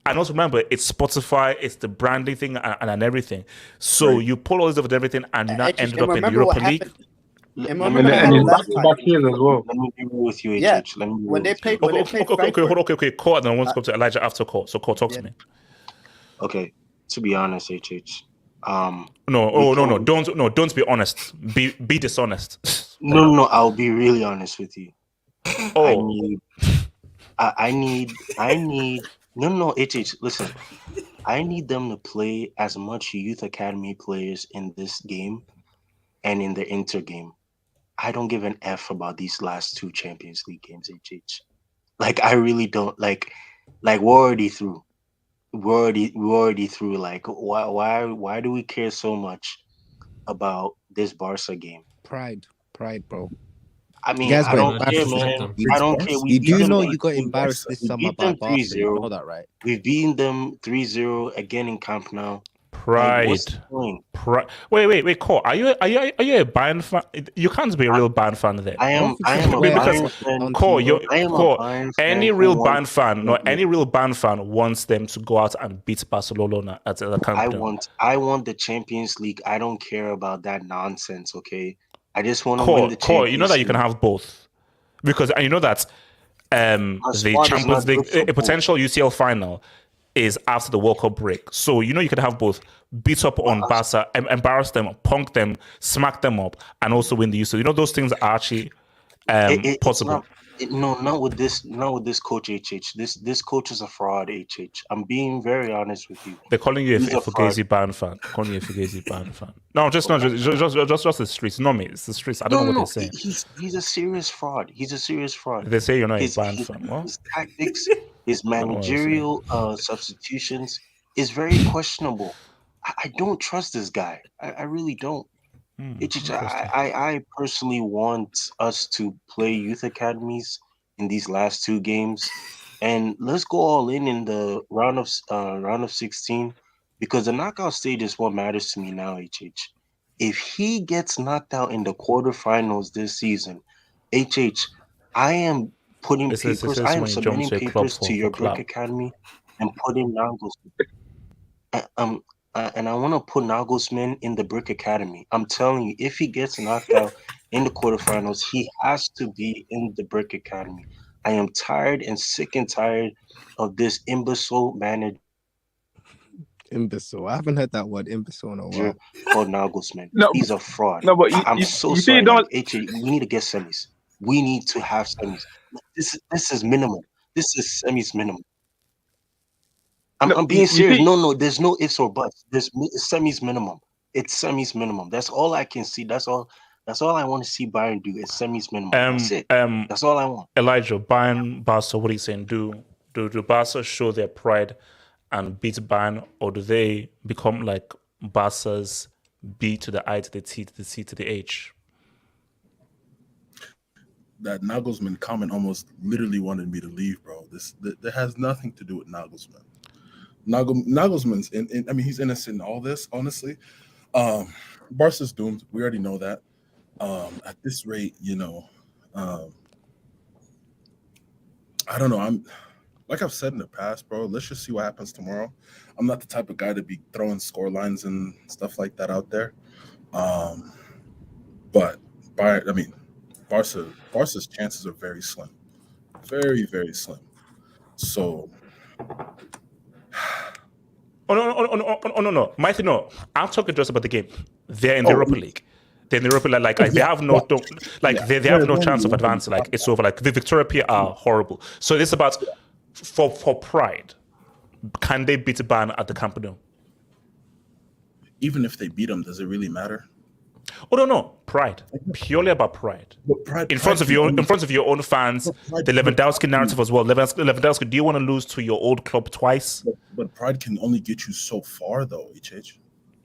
And also remember, it's Spotify, it's the branding thing and everything. So you pull all this over everything and you now ended up in the Europa League. And back here as well. Let me be with you, Yeah. HH. Let me be When they with you. played, Okay. Cole, and then I want to go to Elijah after Cole. So Cole, talk to me. Okay, to be honest, HH. No. Don't be honest. Be dishonest. No. I'll be really honest with you. Oh, I need. No, HH. Listen, I need them to play as much youth academy players in this game and in the Inter game. I don't give an F about these last 2 Champions League games, HH. Like, I really don't. Like we're already through. We're already through. Like, why do we care so much about this Barca game? Pride, bro. I mean, I don't care, man. I don't care. You do know you got embarrassed this summer by Barca. 3-0. You know that, right? We've beaten them 3-0 again in Camp Nou. Pride. Wait, Cole. Are you a Bayern fan? You can't be a real Bayern fan then. I am a Bayern fan. Cole, any real Bayern fan wants them to go out and beat Barcelona at the Camp Nou. I want the Champions League. I don't care about that nonsense, okay? I just want to win the Champions Cole, you know that you League. can have both. Because you know that the Champions League, a potential UCL final is after the World Cup break. So you know you can have both. Beat up on Barca, embarrass them, punk them, smack them up, and also win the UCL. You know those things are actually possible. Not with this coach, HH. This coach is a fraud, HH. I'm being very honest with you. They're calling you a Fugazi Bayern fan. No, just the streets. Not me. It's the streets. I don't know what they're saying. He's a serious fraud. They say you're not a Bayern fan. What? His tactics, his managerial substitutions is very questionable. I don't trust this guy. I really don't. I personally want us to play youth academies in these last 2 games, and let's go all in the round of 16, because the knockout stage is what matters to me now. HH, if he gets knocked out in the quarterfinals this season, HH, I am putting papers. I am submitting papers to your Brick Academy and putting Nagelsmann. And I want to put Nagelsmann in the Brick Academy. I'm telling you, if he gets knocked out in the quarterfinals, he has to be in the Brick Academy. I am tired and sick and tired of this imbecile manager Imbecile. I haven't heard that word imbecile in a while. called Nagelsmann. No, He's a fraud. no, but I'm so you see, sorry, you don't. man. We need to get semis. We need to have semis. This is minimum. This is semis minimum. I'm being serious. No, there's no ifs or buts. There's semis minimum. It's semis minimum. That's all I can see. That's all I want to see Bayern do. Is semis minimum. That's it. That's all I want. Elijah, Bayern, Barca, what are you saying? Do Barca show their pride and beat Bayern, or do they become like Barca's B to the I to the T to the C to the H? That Nagelsmann comment almost literally wanted me to leave, bro. That has nothing to do with Nagelsmann. Nagelsmann's I mean, he's innocent in all this, honestly. Barca's doomed. We already know that. At this rate, I don't know. Like I've said in the past, bro, let's just see what happens tomorrow. I'm not the type of guy to be throwing score lines and stuff like that out there. But Barca's chances are very slim. Very, very slim. So no. Mighty, no. I'm talking just about the game. They're in the Europa League. They're in the Europa League. Like they have no they have no chance of advancing. Like it's over. Like the Victoria P are horrible. So it's about for pride. Can they beat Bayern at the Camp Nou? Even if they beat them, does it really matter? Oh no, pride. Purely about pride. In front of your own fans, the Lewandowski narrative as well. Lewandowski, do you want to lose to your old club twice? But pride can only get you so far, though.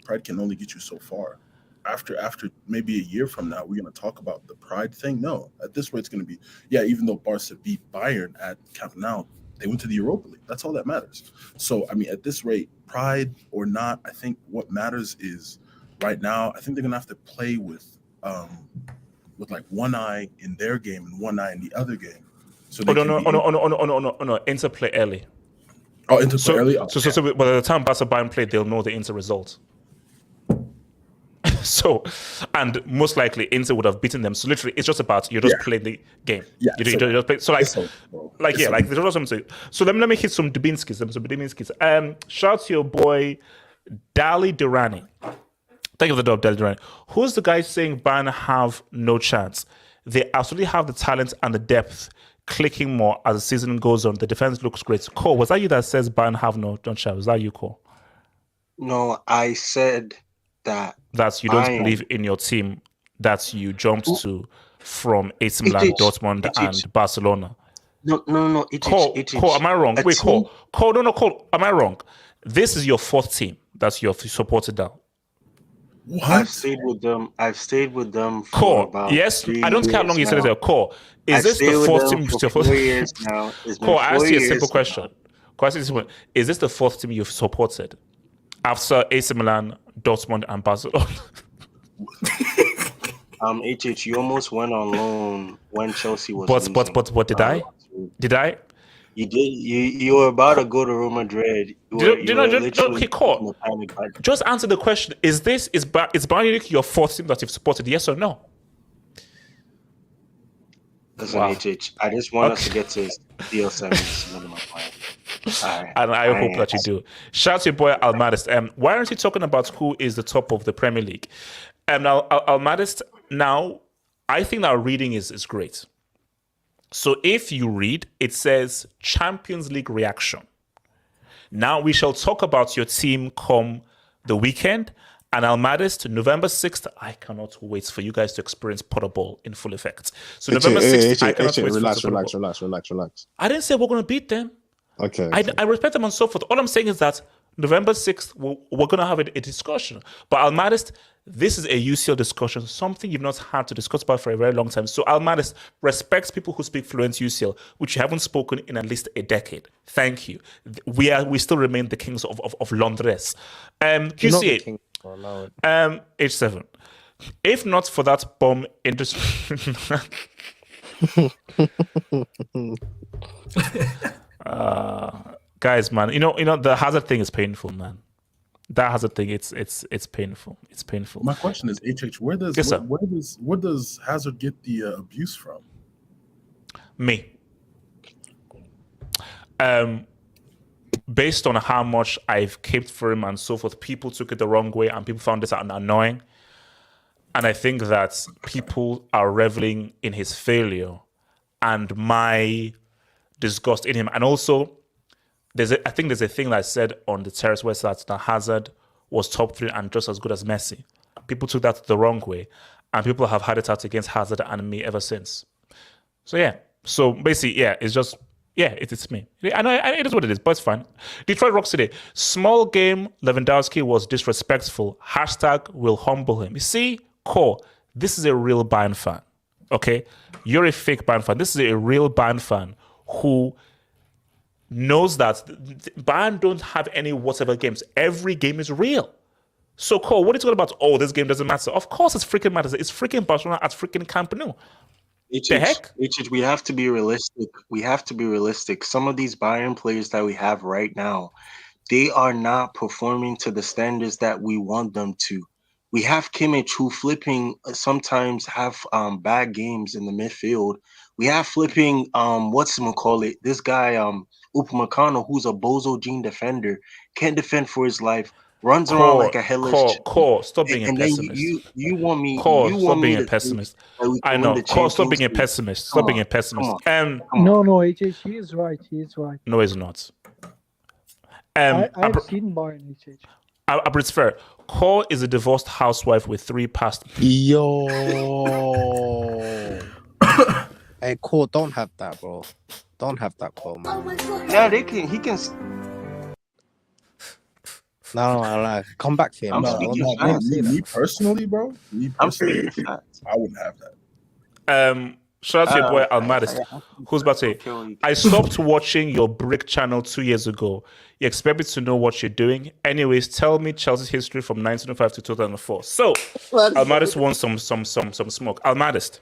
Pride can only get you so far. After maybe a year from now, we're going to talk about the pride thing. No, at this rate, it's going to be even though Barca beat Bayern at Camp Nou, they went to the Europa League. That's all that matters. So I mean, at this rate, pride or not, I think what matters is. Right now, I think they're gonna have to play with like one eye in their game and one eye in the other game. So no. Inter play early. Oh, Inter play early. Oh, so by the time Barca Bayern play, they'll know the Inter result. So, and most likely Inter would have beaten them. So literally, it's just about you just play the game. Yeah, you just play. So there's also something. So let me hit some Dubinskis. Shout out to your boy Dali Durrani. Thank you for the dub, Dali Durrani. Who's the guy saying Bayern have no chance? They absolutely have the talent and the depth. Clicking more as the season goes on. The defense looks great. Cole, was that you that says Bayern have no chance? Was that you, Cole? No, I said that you don't believe in your team that you jumped to from AC Milan, Dortmund, and Barcelona. No. Cole, am I wrong? Wait, Cole, Cole, am I wrong? This is your fourth team that you've supported now. What? I've stayed with them for Core. about Yes, 3 I don't care how long you said it there. Core. Is this the fourth team you've supported? 4 years now. Core, I asked you a simple question. Is this the fourth team you've supported after AC Milan, Dortmund, and Barcelona? You almost went on loan when Chelsea was. But did I? Did I? You did. You were about to go to Real Madrid. Just answer the question. Is Bayern Munich your fourth team that you've supported? Yes or no? Listen, I just want us to get to DL semis minimum. And I hope that you do. Shout out to your boy Almadist. Why aren't you talking about who is the top of the Premier League? Now, Almadist, now, I think that reading is great. So if you read, it says Champions League reaction. Now we shall talk about your team come the weekend. And Almadist, November 6th, I cannot wait for you guys to experience Potterball in full effect. So November 6th, I cannot wait Relax. I didn't say we're going to beat them. Okay. I respect them and so forth. All I'm saying is that November 6th, we're going to have a discussion. But Almadist, this is a UCL discussion, something you've not had to discuss about for a very long time. So Almadist respects people who speak fluent UCL, which you haven't spoken in at least a decade. Thank you. We still remain the kings of Londres. QCA, H7. If not for that bomb industry... guys, man, you know the Hazard thing is painful, man. That Hazard thing, it's painful. It's painful. My question is, HH, where does Hazard get the abuse from? Me. Based on how much I've caped for him and so forth, people took it the wrong way and people found this annoying. And I think that people are reveling in his failure and my disgust in him. And also, I think there's a thing that I said on the terrace website that Hazard was top 3 and just as good as Messi. People took that the wrong way, and people have had it out against Hazard and me ever since. So yeah, so basically, yeah, it's just, yeah, it's me. I know it is what it is, but it's fine. Detroit Rocks today. Small game, Lewandowski was disrespectful. # will humble him. You see, Core, this is a real Bayern fan, okay? You're a fake Bayern fan. This is a real Bayern fan who knows that Bayern don't have any whatever games. Every game is real. So, Cole, what are you talking about? Oh, this game doesn't matter. Of course it freaking matters. It's freaking Barcelona at freaking Camp Nou. The heck? We have to be realistic. We have to be realistic. Some of these Bayern players that we have right now, they are not performing to the standards that we want them to. We have Kimmich who flipping sometimes have bad games in the midfield. We have flipping this guy Upamecano, who's a bozo gene defender, can't defend for his life, runs around like a hellish. Core, stop being a pessimist. You want me? Stop being a pessimist. I know. Core, stop being a pessimist. Stop being a pessimist. No, HH, he is right. He is right. No, he's not. I've seen Bayern, HH. It's fair. Core is a divorced housewife with 3 past. Yo. Hey, Core, don't have that, bro. Don't have that, Core, man. Yeah, he can. No. Come back to him. Me personally, bro. I wouldn't have that. Shout out to your boy Almadis, who's about to say, I stopped watching your Brick channel 2 years ago. You expect me to know what you're doing? Anyways, tell me Chelsea's history from 1905 to 2004. So, Almadis wants some smoke. Almadis,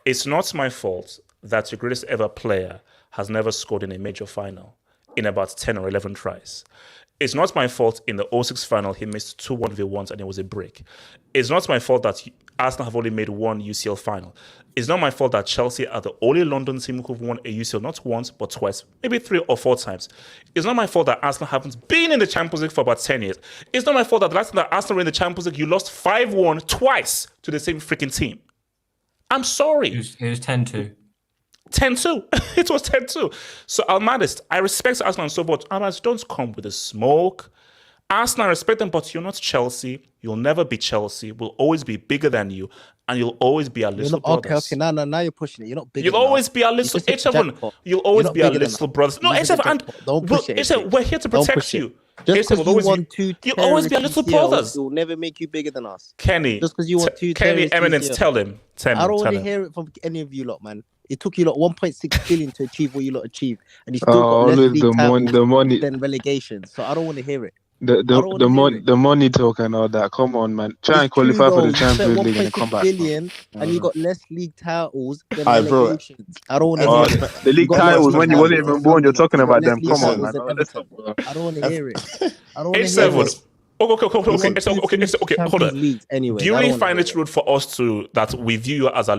it's not my fault that your greatest ever player has never scored in a major final in about 10 or 11 tries. It's not my fault in the 06 final he missed 2 1v1s and it was a break. It's not my fault that Arsenal have only made 1 UCL final. It's not my fault that Chelsea are the only London team who've won a UCL not once but twice, maybe 3 or 4 times. It's not my fault that Arsenal haven't been in the Champions League for about 10 years. It's not my fault that the last time that Arsenal were in the Champions League, you lost 5-1 twice to the same freaking team. I'm sorry. It was 10-2. 10-2. It was 10-2. So, Almadis, I respect Arsenal and so forth. Almadis, don't come with the smoke. Arsenal, I respect them, but you're not Chelsea. You'll never be Chelsea. We'll always be bigger than you, and you'll always be our little brothers. Okay. Now you're pushing it. You're not bigger. You'll always be our little H7. You'll always be our little brothers. No, H7, and we're here to protect you. Just because you want 2 you'll always be our little brothers. It will never make you bigger than us. Kenny, just because you want 2 Kenny Eminence, tell him. I don't want to hear it from any of you lot, man. It took you lot 1.6 billion to achieve what you lot achieved, and you still got less league titles than relegation. So I don't want to hear it. The money talk and all that. Come on, man. Try and qualify for the Champions League and come back. And you got less league titles than relegations. I don't want to hear it. The league titles when you wasn't even born, you're talking about them. Come on, man. I don't want to hear it. I don't want to hear it. Okay, hold on. Anyway, do you really find it rude for us that we view you as a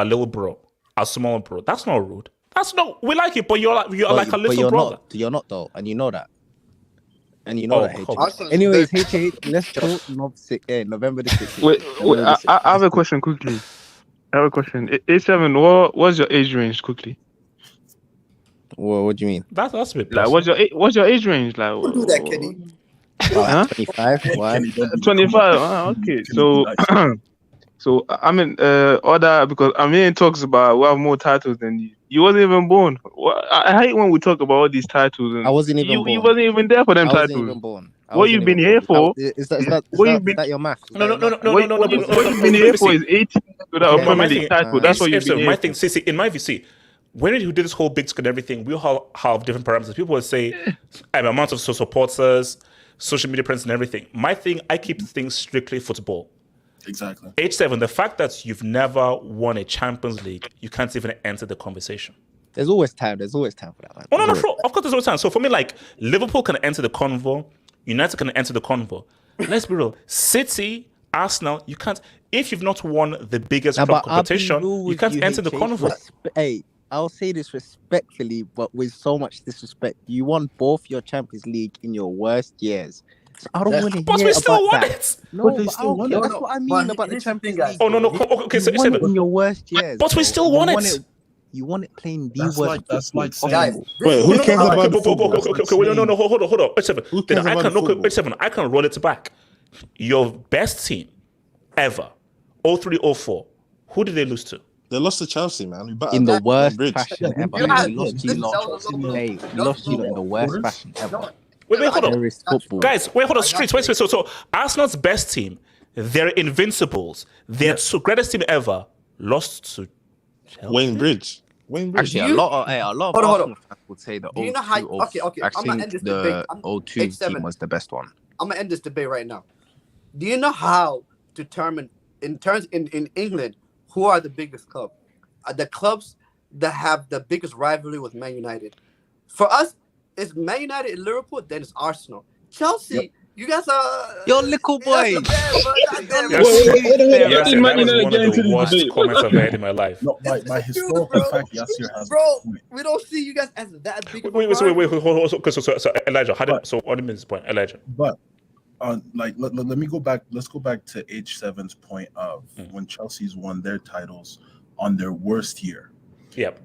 little bro, a small bro? That's not rude. That's not. We like it, but you're like a little brother. You're not though, and you know that. And you know that. Anyways, let's talk November the 16th. Wait, I have a question quickly. A7, what's your age range quickly? What do you mean? That's a bit. Like, what's your age range? Like, don't do that, Kenny. 25. Why? 25. Okay, so I mean, other because Amin talks about we have more titles than you. You wasn't even born. I hate when we talk about all these titles. And I wasn't even born. You wasn't even there for them titles. Wasn't even born. What you been here for? Is that your math? No. What you've been here for is 18 without a Premier League title. That's what you've been here. My thing, see, in my view, when you do this whole big screen and everything, we all have different parameters. People will say amount of supporters, social media presence and everything. My thing, I keep things strictly football. Exactly. H7, the fact that you've never won a Champions League, you can't even enter the conversation. There's always time for that, man. Oh, no, of course there's always time. So for me, like, Liverpool can enter the convo, United can enter the convo. Let's be real. City, Arsenal, you can't. If you've not won the biggest club competition, you can't enter the convo. Hey, I'll say this respectfully, but with so much disrespect. You won both your Champions League in your worst years. So I don't want to But hear we still about won that. it. No, But they but still won okay, it. that's No, what I but mean about the here's the thing, Champions guys. League. Oh no, though. okay. You So won it seven. in your worst years. But we bro. still You won won it. You won it playing the That's worst like that's football like saying Guys, possible. this Wait, is who what cares I- about the Okay, football? no, hold on. Wait, seven. Who Then cares I about can the look. football? Wait, seven. I can roll it back. Your best team ever, 03-04. Who did they lose to? They lost to Chelsea, man. We battered In the them. worst Bridge. fashion Yeah, ever. You We had lost this. to you That lot. was a low blow. Hey, we That was lost a you low lot in blow. the worst Quarters? fashion ever. No, Wait, hold on. Terrorist football. Guys, wait, hold on. I Streets, got wait. So Arsenal's best team, they're invincibles. Their greatest team ever lost to Chelsea. Wayne Bridge. Actually, You- a lot of Hold on. Arsenal fans would say the Do you know how? 02 Okay. I I'm gonna think end this debate. the 02 H7. team was the best one. I'm gonna end this debate right now. Do you know how to determine in England who are the biggest club? The clubs that have the biggest rivalry with Man United. For us, it's Man United and Liverpool. Then it's Arsenal. Chelsea. You guys are. Yo, little boy. Yes, did and Man that is United one get of into the this worst debate? comments I've heard in my life. No, by It's true, historical bro. fact, Yasir has Bro, a point. we don't see you guys as that big. Wait, hold on. So Elijah, what do you mean this point, Elijah? But let me go back. Let's go back to H7's point of when Chelsea's won their titles on their worst year. Yep.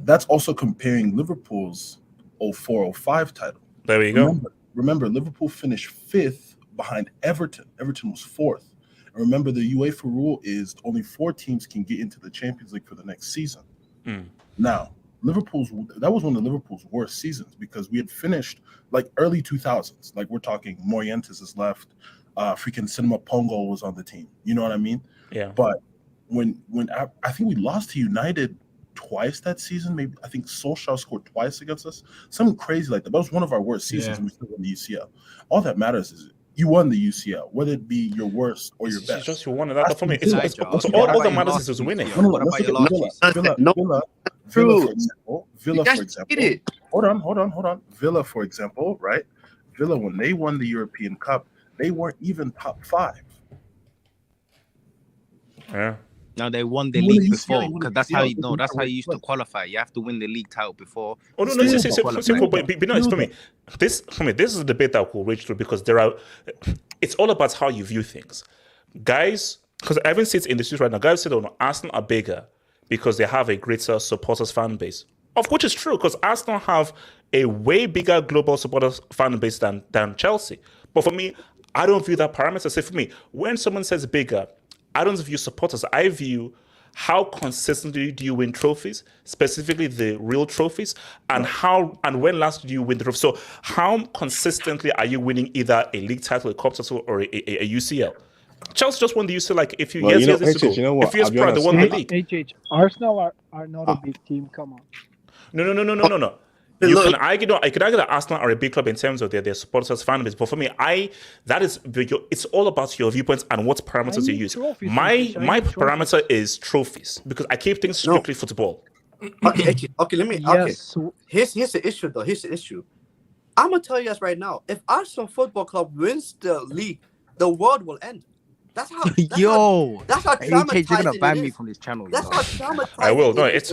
That's also comparing Liverpool's 04-05 title. There we go. Remember, Liverpool finished 5th behind Everton. Everton was 4th. And remember, the UEFA rule is only 4 teams can get into the Champions League for the next season. Now, that was one of Liverpool's worst seasons because we had finished like early 2000s. Like we're talking Morientes is left, freaking Cinema Pongo was on the team. You know what I mean? Yeah. But when I think we lost to United twice that season, maybe I think Solskjaer scored twice against us. Something crazy like that. That was one of our worst seasons. Yeah. And we still won the UCL. All that matters is you won the UCL, whether it be your worst or your It's best. just you won that for me. Elijah, So okay, all what that about matters your is winning. last What about your last season? Villa, True. for example. Villa, You guys for example. cheated. Hold on. Villa, for example, right? Villa, when they won the European Cup, they weren't even top 5. Yeah. Now they won the You won league the before UCL, because that's how you know. know. That's how you used to qualify. You have to win the league title before. Oh no, Still no, to qualify. simple. But no, it's for me. This is a debate that will reach through because it's all about how you view things, guys. Because I haven't seen it in the streets right now. Guys say that Arsenal are bigger because they have a greater supporters fan base, of which is true because Arsenal have a way bigger global supporters fan base than Chelsea. But for me, I don't view that parameter. So for me, when someone says bigger, I don't view supporters. I view how consistently do you win trophies, specifically the real trophies, and when last did you win the trophy? So how consistently are you winning either a league title, a cup title, or a UCL? Chelsea just won the UCL like a few years ago. You know what? A few years I'll be prior, they won the honest. league. Arsenal are not a big team. Come on. No. You can argue that Arsenal are a big club in terms of their supporters fan base, but for me, it's all about your viewpoints and what parameters you use. Trophies, My trophies. parameter is trophies because I keep things strictly football. Okay, let me. Yes. Okay, here's the issue though. Here's the issue. I'm gonna tell you guys right now. If Arsenal Football Club wins the league, the world will end. That's how. That's how Hey, you're gonna traumatizing ban it me is. from this channel. That's you how know. traumatizing. I will. No, it is.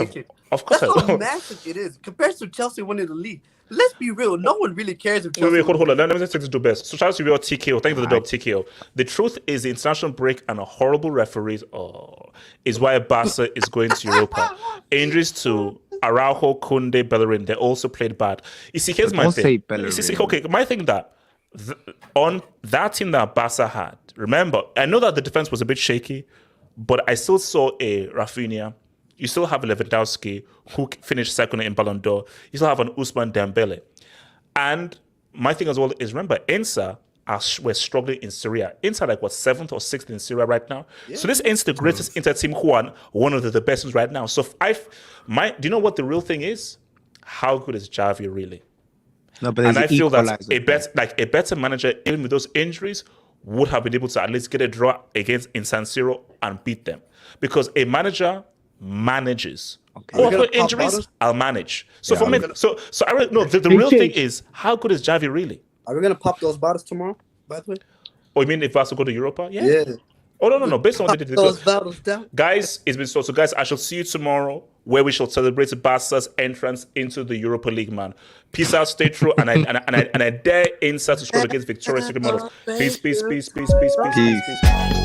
of course That's I how will. massive it is compared to Chelsea winning the league. Let's be real. No one really cares if Chelsea. Wait, hold on. Let me just take this to best. So, Charles, you were TKO. Thank you for the dog, TKO. The truth is, the international break and a horrible referees is why Barca is going to Europa. Injuries to Araujo, Kunde, Bellerin, they also played bad. You see, here's my Don't thing. say Bellerin. Okay, my thing that on that team that Barca had, remember, I know that the defense was a bit shaky, but I still saw a Rafinha. You still have a Lewandowski who finished second in Ballon d'Or. You still have an Ousmane Dembele. And my thing as well is, remember, Inter we're struggling in Serie. Inter like 7th or 6th in Serie right now. Yeah. So this is the greatest Inter team who are one of the best ones right now. So do you know what the real thing is? How good is Xavi really? No, but and I feel that a better manager, even with those injuries, would have been able to at least get a draw against in San Siro and beat them. Because a manager manages. Okay. Oh, I've got injuries, I'll manage. So for me, so I really no. The real thing is, how good is Xavi really? Are we gonna pop those bottles tomorrow? By the way. Oh, you mean if Barca go to Europa? Yeah. Oh no. Based on what they did, those bottles down. Guys, it's been so. So guys, I shall see you tomorrow where we shall celebrate Barca's entrance into the Europa League, man. Peace out, stay true, and I dare insert to score against victorious Models. Peace, peace, peace, peace, peace, peace, peace, peace.